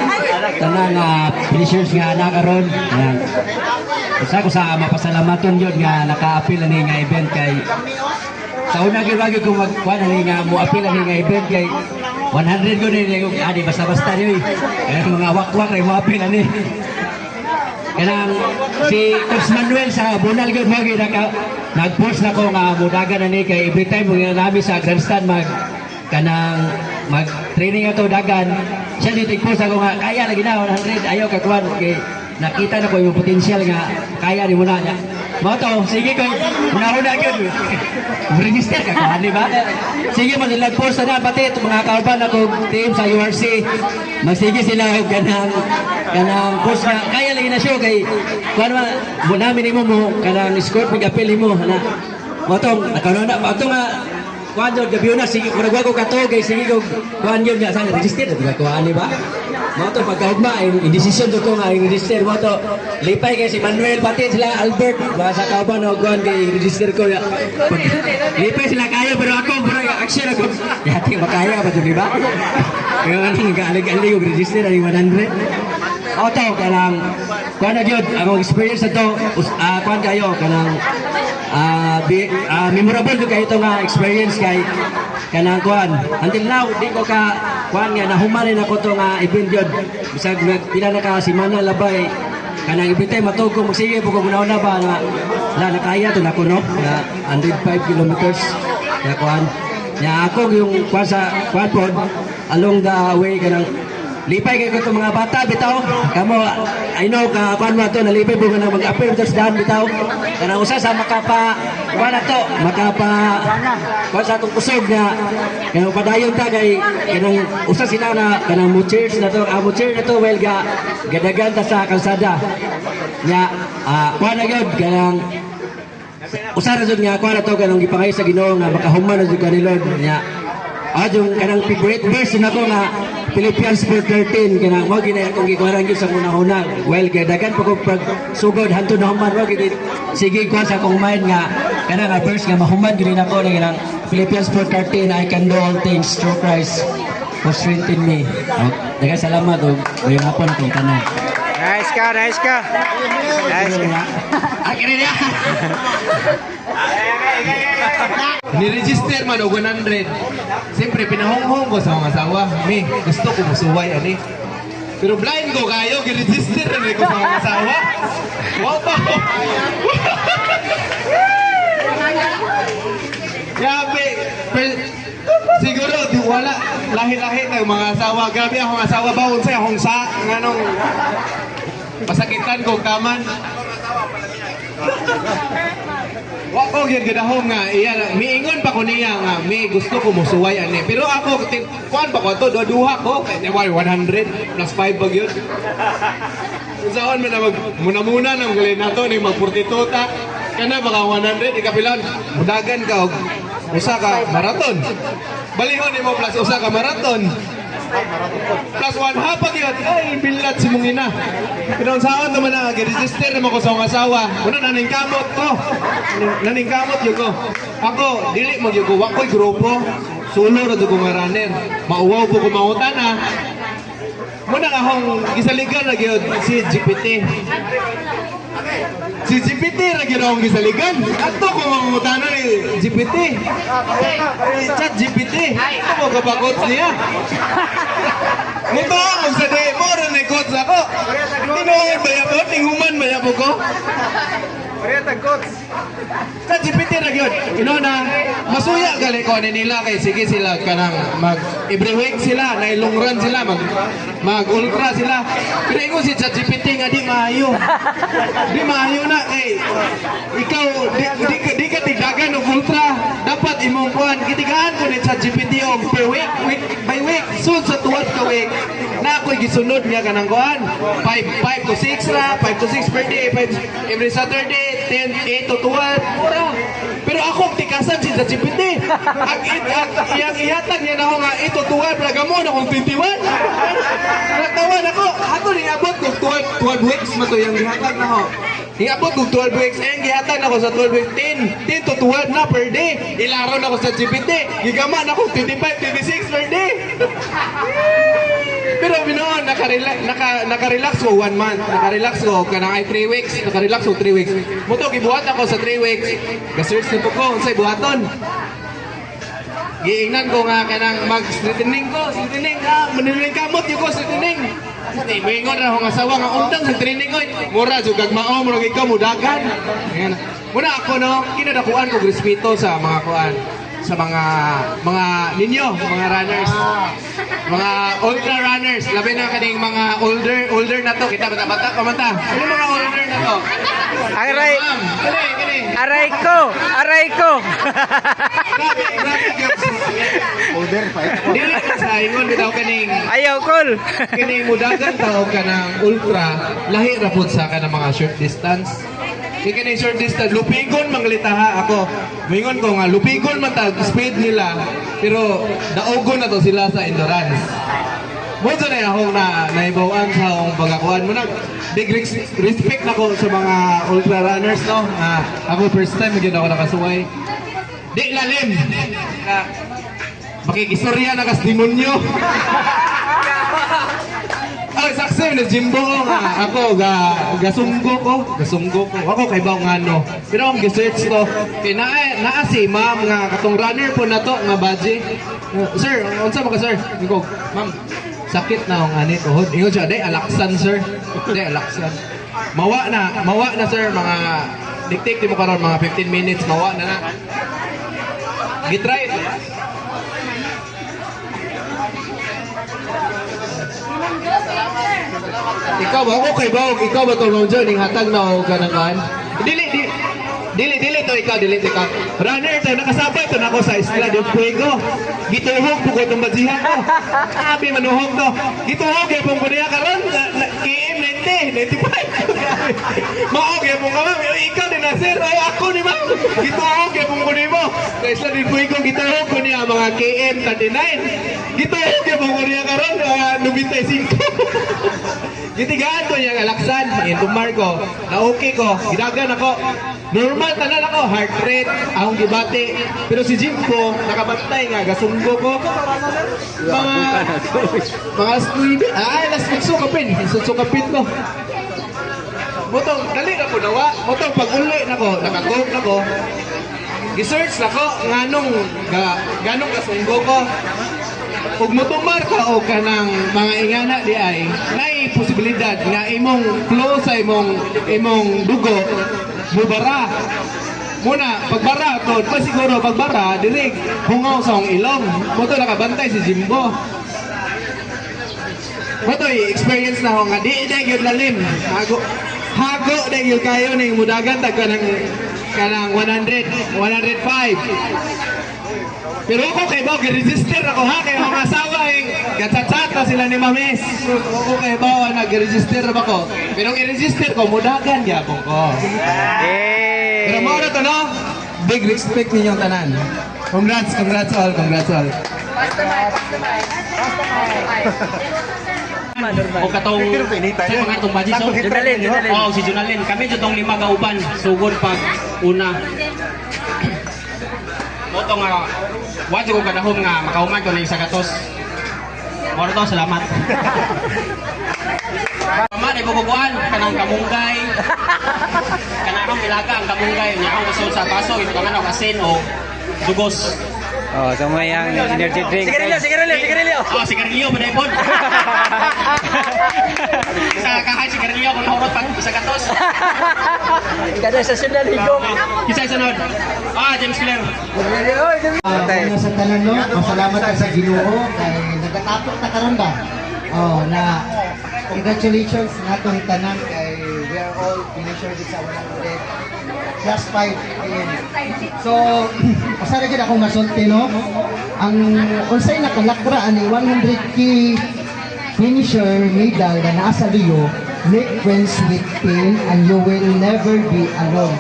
tanan finishers nga nakaron. Isa ko sa mapasalamaton yun nga naka-appeal ani nga event kay sa una gilagi ko magkuhan ani nga mo appeal ani nga event kay 100 ko ni basta-basta ni mga wakwak ay mo appeal ani. kanang si Coach Manuel sa Bunal gyud mo gyud nag-post na ko nga mudagan na ni kay every time mo namin sa grandstand mag training ato dagan siya dito post ako nga kaya lagi na 100 ayaw ka kuan kay nakita na ko yung potential nga kaya ni mo na niya mo to sige ko una gyud register ka kuan di ba sige mo nila post na pati mga kauban ako team sa URC magsige sila og kanang post nga kaya lagi na siya kay kuan mo namin mo kanang score pag appeal mo na mo to nakauna pa to nga kuan jud gabi na sige murag ko kato kay sige ko kuan jud nga sa register di ba kuan di ba mo to pagkaugma in decision to nga i-register mo to lipay kay si Manuel pati sila Albert ba sa kauban og kuan kay register ko ya lipay sila kaya pero ako murag action ako yati makaya ba to di ba kaya ani galig-alig og register ani 100 auto kanang kuan na gyud ang experience ato kuan kayo kanang memorable ko kayo ito nga experience kay kanang kuan until now di ko ka kuan nga nahumanin ako to nga event yun bisag pila na ka simana labay kanang every time matog ko magsige po ko una ba na nakaya to na ko no na 105 kilometers na kuan ya ako yung kuan sa kuan pod along the way kanang lipay kayo ko mga bata bitaw kamo I know ka kuan mo to nalipay po nga mag-appear just daan bitaw kanang usa sa makapa kuan to makapa kuan sa atong kusog nga kanang padayon ta kay kanang usa sila na kanang mo-cheers na to mo-cheers na to well gadagan ta sa kalsada nya kuan na gyud kanang usa ra jud nga kuan na to kanang gipangay sa Ginoo nga makahuman na jud kanilod nya yung kanang favorite verse nako nga Philippians 4:13 kanang mo ginay akong gikuharan gyud sa una-una well gadagan pa ko pag sugod hantud na human mo gid sige ko sa akong mind nga kanang verse nga mahuman gyud nako na kanang Philippians 4:13 I can do all things through Christ who strengthen me. Daghang salamat og mayong hapon kung tanan. Nice ka. Nice ka. Akire niya. Ni-register man og 100. Siyempre pinahonghong ko sa mga asawa. Me, gusto ko musuway ani. Pero blind ko kayo, gi-register rin ko sa mga asawa. Wow pa! Grabe! Siguro, di wala. Lahi-lahi tayo mga asawa. Grabe akong asawa ba? Unsay akong sa, nganong pasakitan ko kaman. Wako gyud gidahom nga iya miingon pa ko niya nga mi gusto ko musuway ani pero ako kuan ba ko to duha ko kay 100 plus 5 ba gyud usaon man na muna nang gali nato ni mag 42 ta kana baka 100 ikapilan mudagan ka og usa ka marathon balihon nimo plus usa ka marathon plus 1 half pag yun ay bilat si mong ina pero saan naman na register naman ko sa mga asawa una naningkamot ko naningkamot yun ko ako dili mo yun ko wako'y grupo solo na doon ko nga runner mauwaw po kumangutan ha muna akong gisaligan na yun si GPT si GPT ra gyud akong gisaligan. Ato ko mangutana ni GPT. Chat GPT. Ito mo kapakot niya. Nito ako sa demo rin ni coach ako. Tinuhin ba yan po? Tinguman ba yan po ko? Chat GPT ra gyud. Inona, masuya gali ko ni nila kay sige sila kanang mag every week sila na long run sila mag ultra sila. Pero ingon si Chat GPT nga di maayo. Di maayo na kay ikaw di ka tigagan og ultra dapat imong kuan kitigaan ko ni ChatGPT og per week by week sud sa tuwad ka week na ako'y gisunod niya kanang kuan 5 to 6 ra 5 to 6 per day 5 every Saturday 10 8 to 12 ora pero ako tikasan si ChatGPT ang ihatag niya na ako nga 8 to 12 lagamo na kung 21 nagtawan ako ni abot kung 12 weeks mo to yung ihatag na ako iabot kong 12 weeks, eh, gihatan ako sa 12 weeks, 10 to 12 na per day. Ilaro na ako sa GPT, gigaman ako 25, 26 per day. Pero binoon, naka-relax ko 1 month, naka-relax ko, kanang ay 3 weeks, naka-relax ko 3 weeks. Muto, gibuhat ako sa 3 weeks, ga-search nito ko, sa'y buhaton. Giingnan ko nga kanang mag-strengthening ko, strengthening, maniling kamot yung ko, strengthening. Mingon na akong asawa nga undang sa training ko. Mura jugag mao murag ikaw mudagan. Ayan. Muna ako no, kinadakuan ko respeto sa mga kuan sa mga ninyo, mga runners. Mga ultra runners, labi na kaning mga older na to. Kita bata-bata pamanta. Ano mga older na to? Aray! Ma'am, kini. Aray ko! Aray ko! Older pa. Dili ka sa ingon bitaw kaning Ayaw, Col! kini mudagan tao ka ng ultra lahi ra pud sa kanang mga short distance. Kini short distance lupigon manglitaha ako. Mingon ko nga lupigon man tag speed nila pero daogon na to sila sa endurance. Mo na akong naibawan sa akong pagakuan mo nag big respect nako sa mga ultra runners no. Ako first time gyud ako nakasuway. Di lalim. Makikistorya na kas demonyo. Ay, sakse na Jimbo nga. Ako, gasunggo ko. Ako kay bang ano. Pero ang research ko, naa si ma'am nga katong runner po na to, nga badge. Sir, unsa mo ka sir? Ikaw, ma'am, sakit na ang anit. Ingon siya, day, alaksan sir. Day, alaksan. Mawa na sir, mga diktik mo karon mga 15 minutes, mawa na. Gitry. Ikaw ba? Ako kay Bawog. Ikaw ba ito long dyan? Hatag na ako ka ng kan? Dili to ikaw. Runner to, nakasabay to na ako sa Isla del Fuego. Gituhog po ko itong badzihan ko. Sabi manuhog to. Gituhog yung pong kuniya karon. KM 90, 95. Maog yung pong kamam. Ikaw din na sir. Ay ako ni ma'am. Gituhog yung pong kuniya mo. Sa Isla del Fuego, gituhog ko niya mga KM 39. Gituhog yung pong kuniya karon. 95. Gitigaan ko niyang alaksan, intumar ko, na okay ko, gidagan ako. Normal tanan ako, heart rate, akong gibati. Pero si Jimbo, nakabantay nga, gasunggo ko. Mga squid, alas sutsukapin ko. Motong, dali na ko nawa. Motong, pag uli na ko, nakakog na ko. Gisearch na ko, ganong gasunggo ko. Kung mutumar ka o ka ng mga ingana di ay, may posibilidad nga imong flow sa imong dugo, mubara. Muna, pagbara to, siguro pagbara, dirig, hungaw sa akong ilong. Moto nakabantay si Jimbo. Moto, experience na ako nga, di yun lalim. Hago na yun kayo ng mudagan, tag ka ng 100, 105. Pero ako kay Bao, gi-register ako ha, kaya mga asawa gatsat-sat na sila ni Mames. Ako kay Bao, nag-register ba ko? Pero i-register ko, mudagan yapon ko. Pero mo na to no? Big respect ninyong tanan. Congrats all. O katong sa mga itong badges o? Junalin. Oo, si Junalin. Kami itong 5 kauban. Sugod pag una. Moto nga, wadyo ko kadahom nga makauman ko na sa gatos. Moro to, salamat. Paman, ibububuan, kanang kamunggay. Kanang ilaga ang kamunggay. Niya akong gusto sa baso, ito ka nga asin o dugos. Oh, sa mga yang energy drink. Sigarilyo. Oh, sigarilyo, manipod. Sa kahay, sigarilyo, kung nahurot pag sa gatos. Kada sa sunod higom. Kisay sunod. James Clare. Una sa tanan no, masalamat ka sa Ginoo kay nagatapos na karon ba. Na congratulations natong tanan kay we are all finisher sa 100 plus 5 PM. So, pasara gid akong masulti no. Ang unsay nakalakra ani 100k finisher medal na naa sa Rio, make friends with pain and you will never be alone.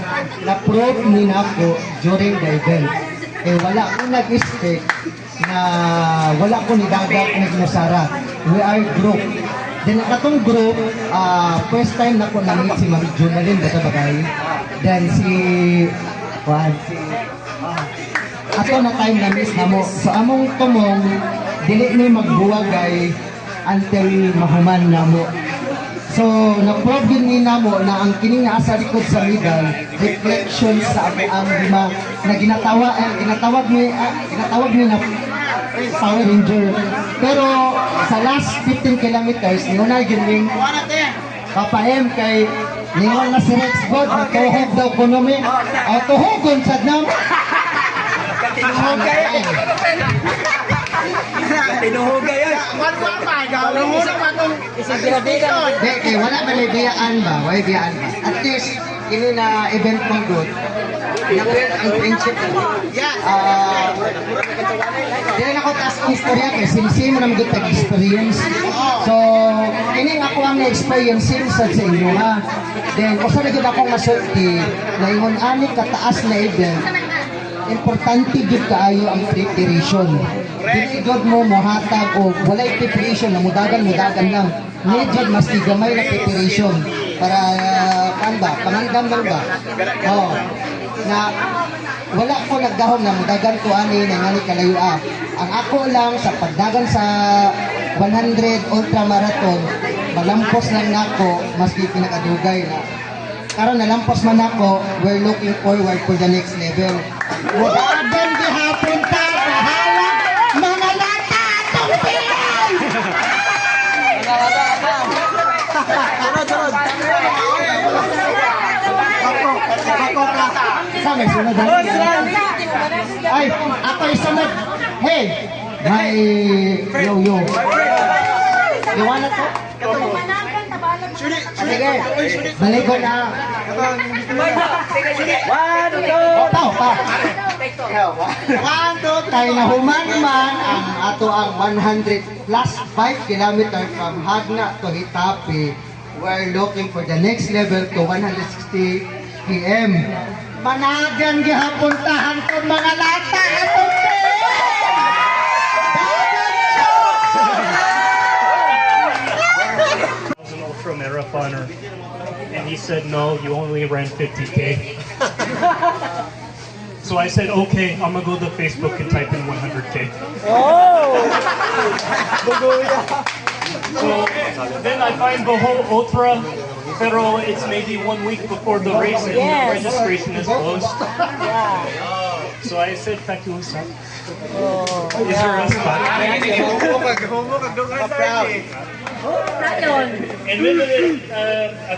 Na-prove ni nako during the event. Wala ko nag-expect na wala ko ni Dagat Nagmusara. We are group. Then katong group, first time na ko na-meet si Ma'am Junalyn Bagay. Then ato na time na-miss na mo. So among tumong, dili ni magbuwagay until mahuman na mo. So, na-prove ni namo na ang kining asa likod sa medal, reflection sa ang lima na ginatawag ni na Power Ranger. Pero sa last 15 kilometers, nuna gining Papa M kay ningon na si Rex God, tuhog daw kunomi. Tuhogon sad nam. Tinuhugay yan. Kay wala ba may biyaan ba? Wala biyaan ba? At least, kini na event mong good. Na-build ang friendship. Dili na ko taas ang istorya kay sim na mga good experience. So, kini ako ang na-experience sa inyo ha. Then, kung saan naging akong masulti, na ingon ani kataas na event, importante gid kaayo ang preparation. Dili gud mo mohatag o walay preparation na mudagan lang. Need mas gamay na preparation para pamandam lang ba? Oh. Na wala ko nagdahom na mudagan ko ani na ngani kalayo. Ang ako lang sa pagdagan sa 100 ultra marathon, malampos lang nako maski pinakadugay na. Karon nalampos man ako, we're looking forward for the next level. Mudagan gihapon ta bahala mga lata atong pilan. Sama sunod. Ay, ako isunod. Hey, my yo. You wanna talk? Sige, balik ko na. Kaya nahuman man ang ato ang 100 plus 5 kilometers from Hagna to Hitapi. We're looking for the next level to 160 km. Managan gihapon tahan ko mga lata atong An ultra marathoner, and he said, no, you only ran 50K. So I said, okay, I'm gonna go to Facebook and type in 100K. So then I find the whole ultra, pero it's maybe 1 week before the race and the registration is closed. So I said, Pakiusap, is there a spot? And then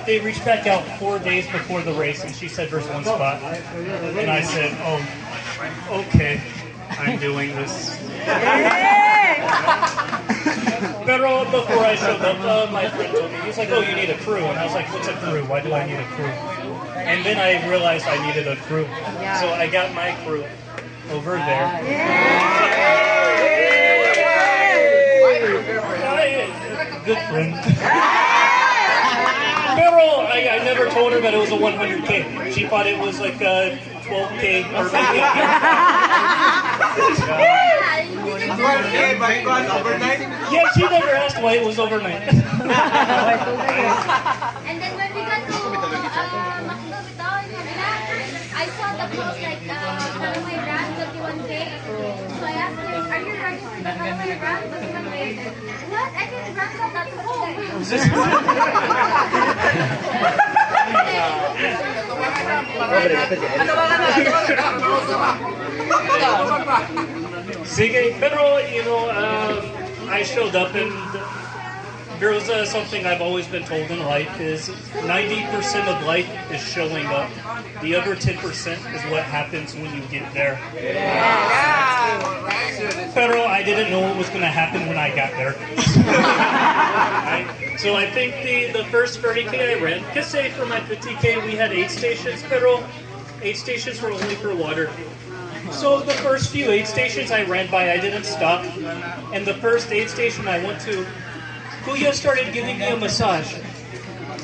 they reached back out 4 days before the race, and she said there's one spot. And I said, oh, okay, I'm doing this. Pero before I showed up, my friend told me, he's like, oh, you need a crew. And I was like, what's a crew? Why do I need a crew? And then I realized I needed a crew. So I got my crew over there. Good friend. Pero I never told her that it was a 100K. She thought it was like a 12K or maybe. Yeah, she never asked why it was overnight. And then when we got to Macdo Bitaw in Manila, I saw the post like Kalamay ran 21K. So I asked him, are you running for the Kalamay run 21K? What? I can run that at Sige, pero you know, I showed up and there was something I've always been told in life is 90% of life is showing up. The other 10% is what happens when you get there. Pero I didn't know what was going to happen when I got there. So I think the first 30K I ran, because say for my 50K we had 8 stations, pero 8 stations were only for water. So the first few aid stations I ran by, I didn't stop. And the first aid station I went to, Kuya started giving me a massage.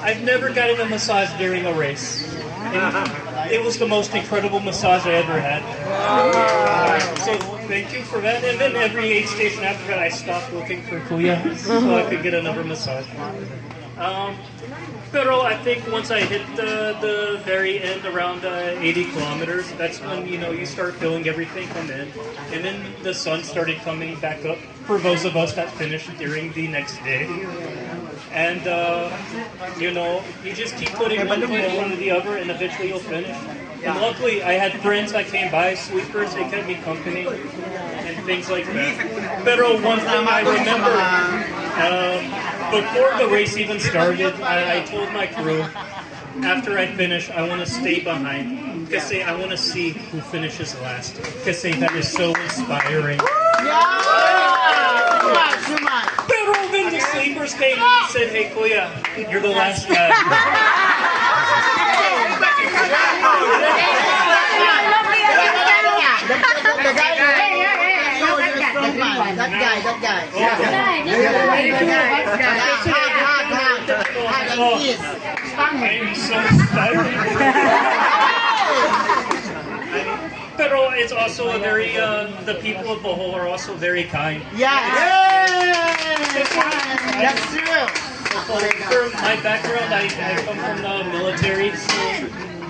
I've never gotten a massage during a race. And it was the most incredible massage I ever had. So thank you for that. And then every aid station after that, I stopped looking for Kuya so I could get another massage. Pero I think once I hit the very end, around 80 kilometers, that's when you start feeling everything come in, and then the sun started coming back up for those of us that finished during the next day. And you just keep putting one foot in front of the other, and eventually you'll finish. And luckily, I had friends that came by, sweepers, they kept me company, and things like that. Pero one thing I remember, before the race even started, I told my crew, after I finish, I want to stay behind. Kasi I want to see who finishes last. Kasi that is so inspiring. Pero then the sleepers came and said, hey Kuya, you're the last guy. I'm so inspiring. Pero it's also a very, the people of Bohol are also very kind. That's true. For my background, I come from the military, so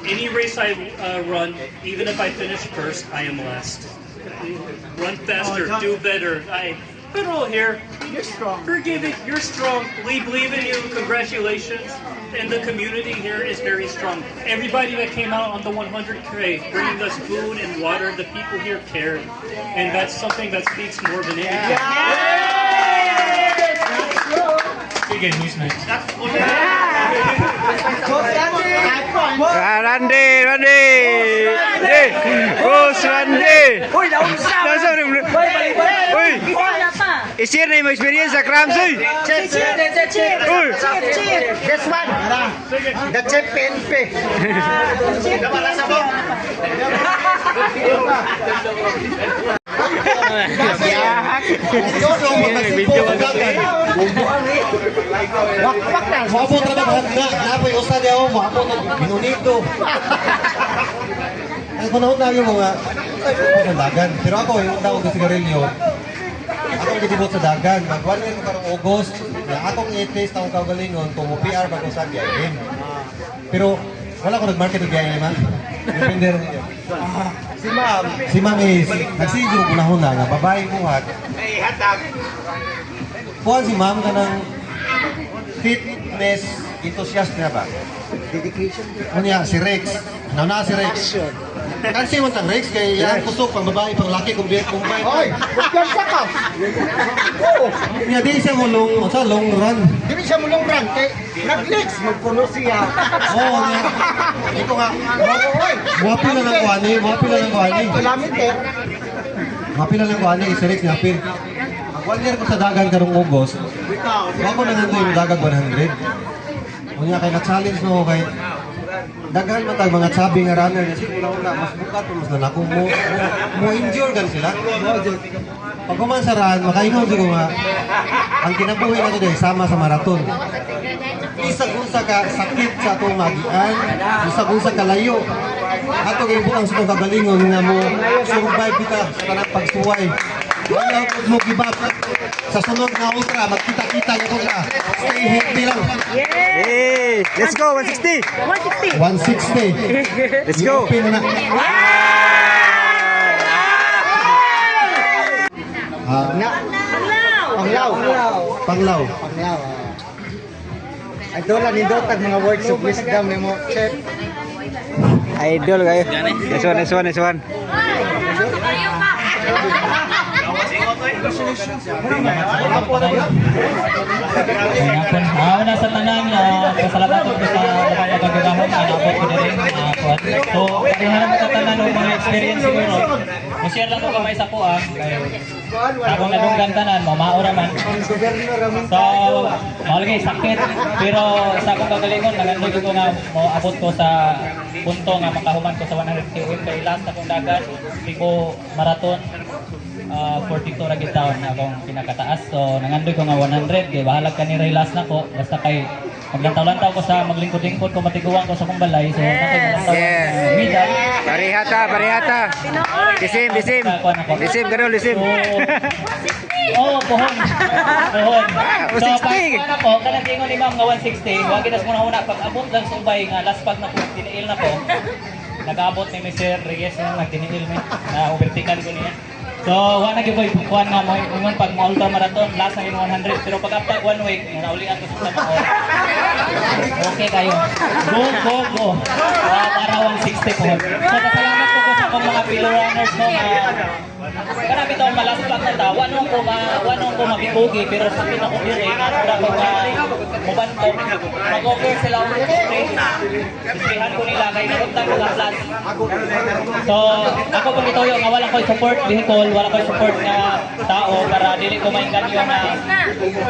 any race I run, even if I finish first, I am last. Run faster, do better. Pero here, you're strong. Forgive it, you're strong. We believe in you. Congratulations. And the community here is very strong. Everybody that came out on the 100K, bringing us food and water, the people here cared. And that's something that speaks more than anything. Sige, who's next? Randy! Boss Randy! Uy, naunsa! Uy! I-share na yung experience sa Krams, uy! Chip. This one. The chip PNP. Mapo trabaho na, napoy usa di ako, mapo na binunito. Ang panahon na yung mga sa dagan. Pero ako, yung taong sa sigarilyo, akong gitibot sa dagan. Mag-1 year ko karong August, na akong i-taste akong kagalingon, kung mo-PR bago sa biyahin. Pero wala ko nag-market ng biyahin, ma. Depende rin niyo. Si Ma'am is, nagsiguro ko na huna nga, babae buhat. Kuhan si Ma'am ka ng fitness enthusiast na ba? Dedication. Ano niya, si Rex. Nauna si Rex. Kasi mo tang Rex, kaya yan gusto pang babae, pang laki, kung biyat, kung bait. Oy, huwag ka ka. Oo. Niya, di siya mo long run. Hindi siya mulong run. Kay nag-legs, magpuno siya. Oo, niya. Ito nga, wapi na lang kuhani, wapi na lang kuhani. Kilometer. Wapi na lang kuhani, si Rex niya, pin. 1 year ko sa dagan karong August, ako na nga yung dagan 100. O niya, kaya na-challenge mo kay daghan man tag mga sabi nga runner na siguro una mas bukat mas lalako mo injure gan sila. Pag kumansaran, makaingon siguro nga ang kinabuhi nato dahil sama sa maraton. Isa-usa ka sakit sa atong magian, isa-usa ka layo. Ato kay butang sa itong kagalingon nga mo survive kita sa tanang pagsuway. Wala mo give up. Sa sunod na ultra, magkita-kita yung ultra. Stay healthy lang. Hey! Let's go! 160! 160. Let's go! Open na. Panglaw. Idol ang indotag mga words of wisdom ni mo. Chip. Idol kayo. This one. Una sa tanan, pasalamat ko sa pagkagagahon na napot ko na rin. So, kaya naman sa tanan ng mga experience siguro, share lang ko kamay sa kuha. Akong nadunggan tanan, mamaura man. So, malagay sakit. Pero sa akong kagalingon, nagandoy ko nga moabot ko sa punto nga makahuman ko sa 100 km kay last akong dagat. Hindi ko maraton. 42 ra gid taon na akong pinakataas. So nangandoy ko nga 100 kay bahalag ka ni Raylas nako basta kay maglantaw-lantaw ko sa maglingkod-lingkod ko matiguan ko sa kong balay. So Yes. Parihata. Lisim ganun. Oh, pohon. So pag ako kanang ingon ni ma'am nga 160, wa gidas mo na una pag abot lang sa ubay nga last pag na ko tiniil na ko. Nag-abot ni Mr. Reyes na nagtiniil mi na vertical ko niya. So, wala na gyud kuan nga mo ingon pag mo ultra marathon last na 100 pero pag after 1 week naulian ko sa mga. Okay kayo. Go. Para 160 step po. So pasalamat po ko sa akong mga fellow runners no kana bitaw malas pa ta wano ko mabipugi pero sa pinako diri ara ko mubanto mag-over sila ang race ispihan ko nila kay napunta ko sa plus so ako pag itoyo nga wala ko'y support vehicle wala ko'y support nga tao para dili ko mainganyo na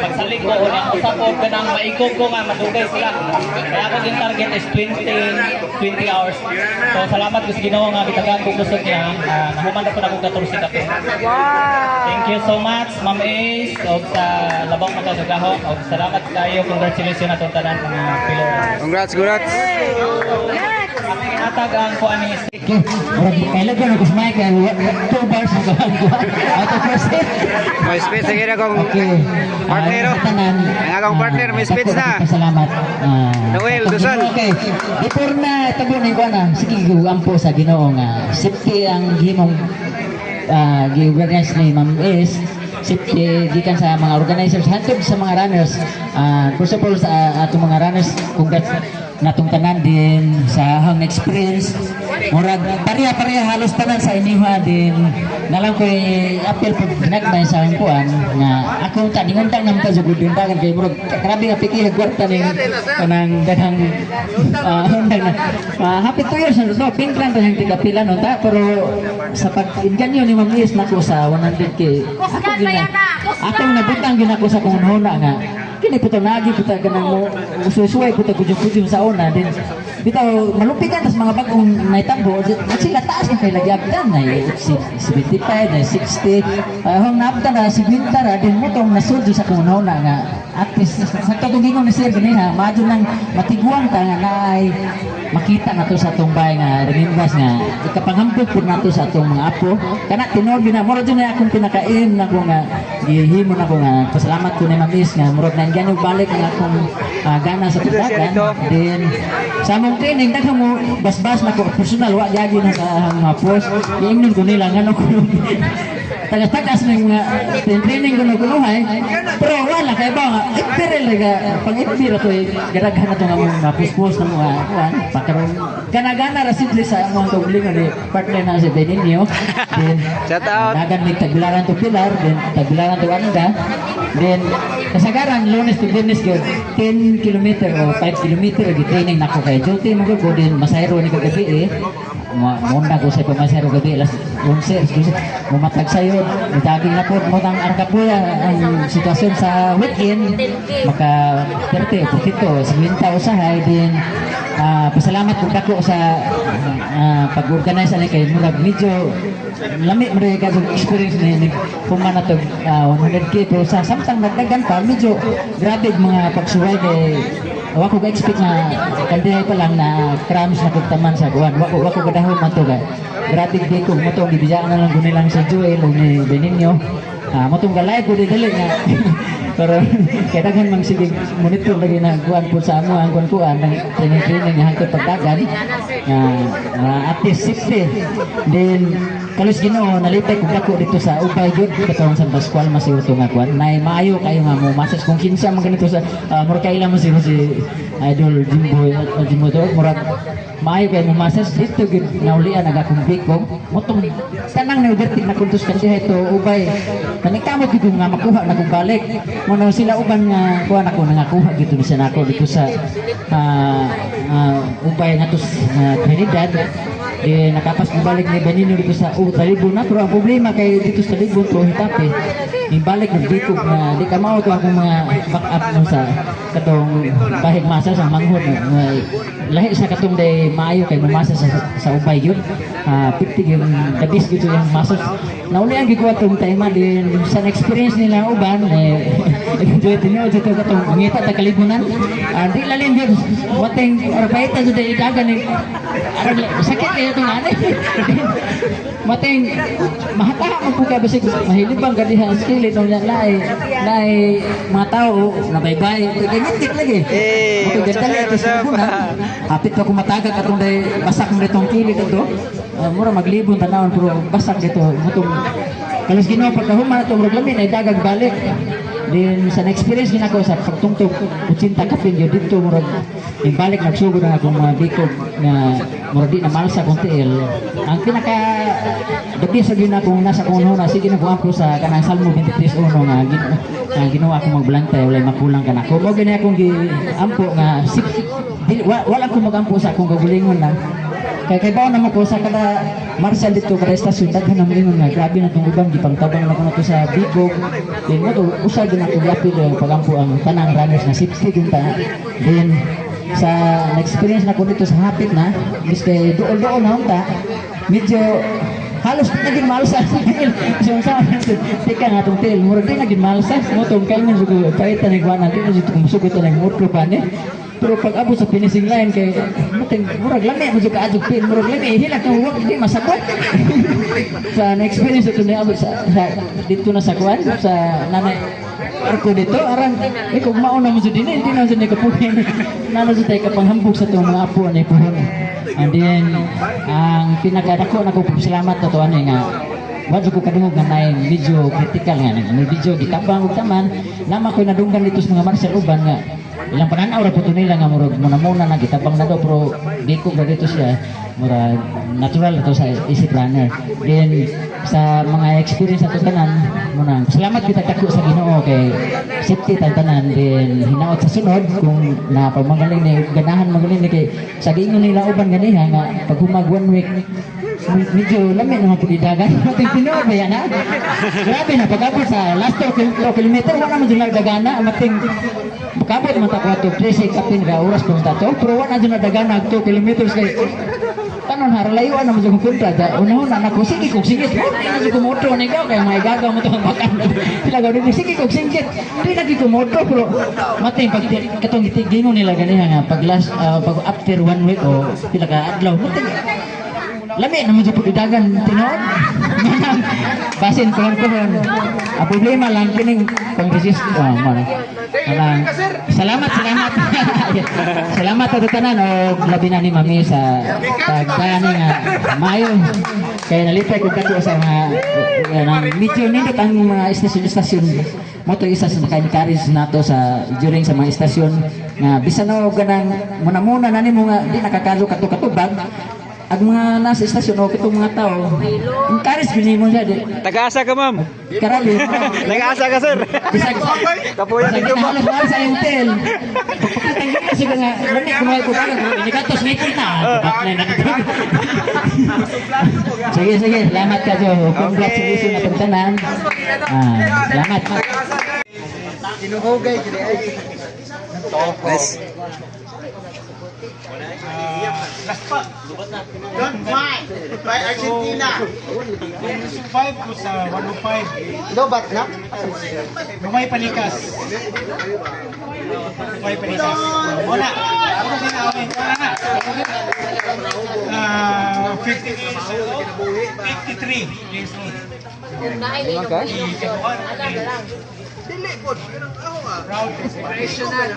pagsalig ko o na support ka nang maikog ko nga madugay sila kaya ako din target is 20 hours so salamat ko sa Ginoo nga bitagan ko gusto niya nahuman na po na kong 14 kape. Thank you so much, Ma'am Ace, o sa labang matadugahok, o salamat kayo, congratulations na itong tanan mga pillar. Congrats. Atag ang kuan ni Kailan ko nagkusmay kaya 2 bars na kawan ko. Auto first hit. May speech sige na kong partner. Ang akong partner, may speech na. Salamat. Noel, Dusal. Okay. Before na tabunin ko na, sige ampo sa Ginoo nga safety ang gihimong gi-organize ni Ma'am Is safety gikan sa mga organizers hantod sa mga runners first of all sa atong mga runners congrats natong tanan din sa hang experience murag pareha halos tanan sa iniha din nalang ko appeal pag nagmay sa akong kuan nga akong taninguntang naman ta jud dindagan kay murag grabe nga piki hagwarta ning kanang daghang happy 2 years no pink lang tayong tigapila no ta pero sa pag-inganyo ni Ma'am Is nako sa 100k akong nabutang ginako sa kung huna nga kini puto nagi puto ganang mo ususuway puto kujung-kujung sa una din bitaw malupitan tas mga bagong naitambo sila taas ng kay lagyabdan na 75 na 60 hong naabdan na 70 ra din mo tong nasudyo sa kung huna nga at least sa tugingon ni sir ganiha madyo nang matiguan ta nga naay makita na to sa atong bahay nga remembers nga ikapanghambog po na to sa atong mga apo kana tinuod na murag yun na akong pinakain na ko nga gihimo na ko nga pasalamat ko ni Ma'am Is nga murag na ganyan balik ang akong gana sa pagdagan then sa among training daghang mo basbas na ko personal wa gyagi na sa mga post iingnon ko nila ngano ko tagas-tagas ng training ko naguluhay pero wala kay ba nga ipiril pang ipira to garaghan na to nga mga puspos na mga kuan pakaron gana-gana ra simple sa among kaugalingon ni partner na si Beninio then shout out nagan mig tagbilaran to pilar then tagbilaran to anda then kasagaran Lunes to Lunes gyud 10 kilometer o 5 kilometer gi-training nako kay duty mo ko din masayro ni kagabi muna ko sa pamasero gabi alas 11 mumatag sayo itaging na po mo tang arkapuya ang sitwasyon sa weekend maka 30 pukito 50 usahay din pasalamat po ako sa pag-organize ani kay murag medyo lami mereka sa experience ni pumana to 100k pero sa samtang nagdagan pa medyo grabe mga pagsuway kay wako ga-expect na kandihay pa lang na crumbs na kugtaman sa buwan wako gadahon man to ga grabe dito mo to gibiyaan na lang gunilang sa Joel o ni Beninio mo tong galay ko dili nga pero kailangan mang sige monitor lagi na kuan po sa amo ang kuan ng training nga hangtod pagdagan at least 60 then kalos Ginoo nalipay kog dako dito sa Ubay jud katong San Pascual masiuto nga kuan nay maayo kayo nga mo masas kung kinsa man ganito sa murag kaila mo si Idol Jimbo to murag maayo kay mo masas dito gid naulian nagakumpik ko motong tanang na ubertik na kuntos kandiha ito Ubay kanikamo gid nga makuha na kog balik mo sila uban nga kuan ako nangakuha gid sa nako dito sa Ubay nga to Trinidad nakapas balik ni Benino dito sa Talibon na pero ang problema kay dito sa Talibon to hitape ibalik ng dito na di ka mao to akong mga back up mo sa katong bahig masa sa manghod lahi sa katong day maayo kay mamasa sa Ubay yun 50 yung dabis dito yung masos nauli ang gikuha tong tema din sa experience nila uban enjoy tinyo dito katong ngita ta kalibunan di lalim yun wating arbaita dito idagan ni sakit kaya itong anay mating mahataha mo po ka basig mahilibang kadihan skill itong yan laay mga tao na baybay ganyan lagi matugandali ito sa bunan hapit ako matagag atong day basak mo itong kilit ito mura maglibon tanawon pero basak dito mutong kalos Ginoo pagkahuman itong ruglamin ay dagag balik Then sa na-experience din ako sa pagtungtog 80 kapin yun dito murag yung balik nagsugod na akong mga bikog na murag di na malsa kong tiil. Ang pinaka the best yun akong nasa kong una sige na buwan ko sa kanang Salmo 23:1 nga ginawa akong magbulantay walay mapulang ka na ako. Mo gani akong giampo nga wala ko magampo sa akong gagulingon lang. Kay bawo naman ko sa kada Marcel dito kada estasyon daghan na moingon nga grabe na tong ubang gipangtabang na ko nato sa bigog. Then mo to usad din ako yapid ang pagampo ang tanang runners na safety yung ta. Then sa na-experience na ko dito sa hapit na miski dool na unta medyo halos naging malsa so sa tika nga tong tail murag di naging malsa mo tong kay man sugo paitan ni kuan natin dito sugo to lang motor pa ni. Pero pag abot sa finishing line kay muting murag lami mo ka adug pin murag lami hilak ng work di masabot sa na-experience ito na abot sa dito na sa kuan sa nanay arko dito aran ikaw mauna mo sa dinay hindi na sa nikapuhin nana sa tayo kapanghambog sa itong mga apo ni puhon. And then ang pinakadako na ko salamat na to ano nga wadyo ko kadungog nga nain medyo critical nga may video gitabang ug taman nama ko'y nadunggan dito sa mga martial uban nga ilang pananaw ra po nila nga murag muna na gitabang na do pero di ko ba dito siya murag natural to sa isip runner. Then sa mga experience ato tanan muna salamat kita dako sa Ginoo kay safety tanan then hinaot sa sunod kung na pagmagaling ni ganahan magaling ni kay sa giingon nila uban ganiha nga pag humag 1 week medyo lami naman po didagan mating Pinoy ba yan ha grabe na pag-abot sa last 2 kilometer wala naman dyan nagdagana mating pag-abot naman tako ito 3 kapin ka oras kung tato pero wala dyan nagdagana 2 kilometers kay tanon haralayuan naman dyan punta unahon na ako sige kong singit hindi na kumoto na ikaw kaya may gagaw mo ito ang makan sila gawin sige kong singit hindi na kumoto pero mating pag katong gitigino nila ganiha nga pag last pag after 1 week o pila ka adlaw mating lami naman sa pulidagan tinood basin ko problema lang kining pang-resist salamat salamat sa tanan o labi na ni mami sa pagdani nga mayo kaya nalipay ko kato sa mga medyo nindot ang mga istasyon mo to isa sa naka-encourage nato sa during sa mga istasyon nga bisan o ganang muna na nimo nga di nakakalo katubag ang mga nasa istasyon o itong mga tao encourage gini mo siya taga-asa ka ma'am karali taga-asa ka sir kapuya sa halos mahal sa hotel pagpakitang gini kasi nga lamig kumahay ko parang inikatos na kita sige salamat ka Jo congratulations na pagtanan salamat Kinuhugay nice Don't fight by Argentina. 5 ko sa 105. Lobat na? Lumay panikas. Lumay panikas. Wala. Ako na sinawin. Wala na. 53 years old. Dili po, ako nga. Proud inspirational.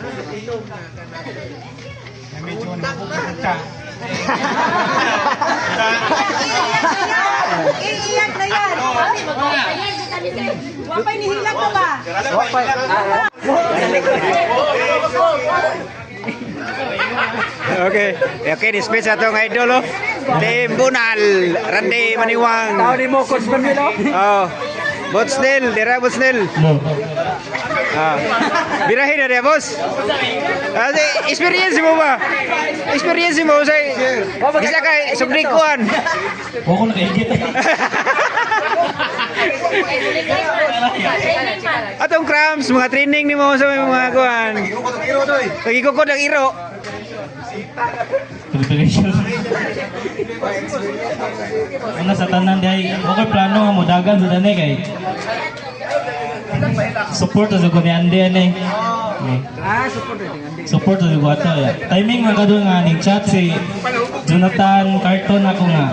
Medyo napupunta. Iiyak na yan. Wapay nihilang ka ba? Okay, dismiss atong idol Team Bunal, Randy Maniwang. tao ni mo coach Pamilo Botsnil, dira Botsnil. Birahin na dia, boss. Experience mo ba? Experience mo sa isa kay subrikuan. Huwag ko nakaigit. Atong cramps, mga training ni mo sa mga kuan. Pagikukod ang iro. Preparation. Una sa tanan day, okay plano mo dagan sa dane kay. Support sa ko ni Ande ani. Support sa ko ato ya. Timing mga kadto nga ning chat si Jonathan Carton ako nga.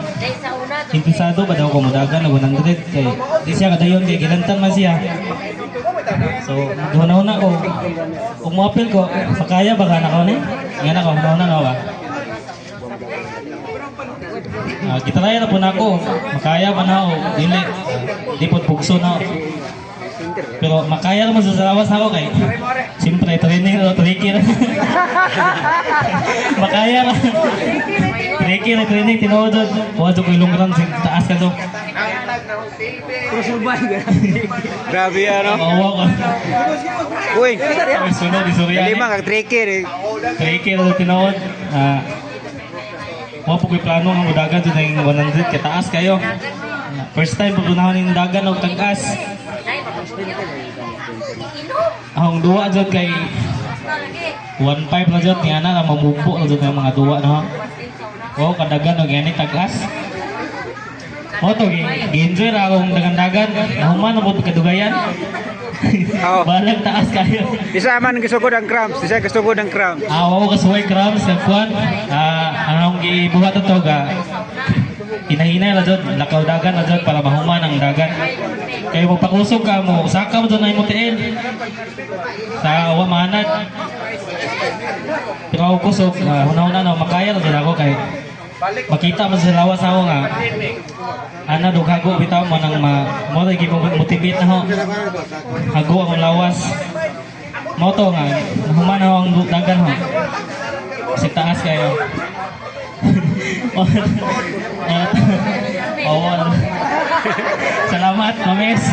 Interesado ba daw ko mo dagan na 100 kay di siya kadayon kay ginantang man siya. So, doon ko. Kung mo-appeal ko, sakaya ba ka na ko ni? Nga na ko, doon na ba? Kita raya na po na ako. Makaya ba na ako? Dili. Di po pugso na ako. Pero makaya naman sa lawas ako kay siyempre training o tricky na. Makaya na. Tricky na training tinuod. Huwag ko ilong ground sa taas ka to. Grabe ano. Oo ko. Uy. Sunod isurya. Dali man kag tricky. Tricky na tinuod. Mo po ko'y plano nga mudagan dito ng 100 kataas kayo. First time pupunahon ng dagan o tagas. Ang duwa dyan kay 1.5 na dyan. Nga na mamupo na dyan ng mga duwa na. O kadagan o ganyan tagas. O to, gi-enjoy ra akong dagan-dagan. Nahuman na po kadugayan. Balag taas kayo. Isa man kasugod ang cramps, isa kasugod ang cramps. Oo, kasuway cramps ng kwan. Anong gibuhat ito ga? Hinahinay na dyan, lakaw dagan na dyan para mahuman ang dagan. Kaya magpakusog ka mo, saka mo doon na imutiin. Sa awa mahanad. Pero ako kusog, huna-huna na makaya na dyan ako kay makita mo sa lawas ako nga. Ana do hago bitaw mo nang mo lagi mo motivate na ho. Hago ang lawas. Mo to nga human na ang dagan ho. Si taas kayo. Salamat, Mames.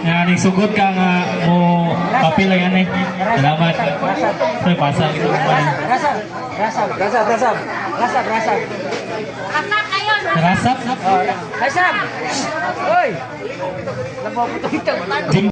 Nga nagsugod ka nga mo papel yan eh. Salamat. Soy pasa ito naman. Rasap. Rasap? Rasap. Oy. Labaw ko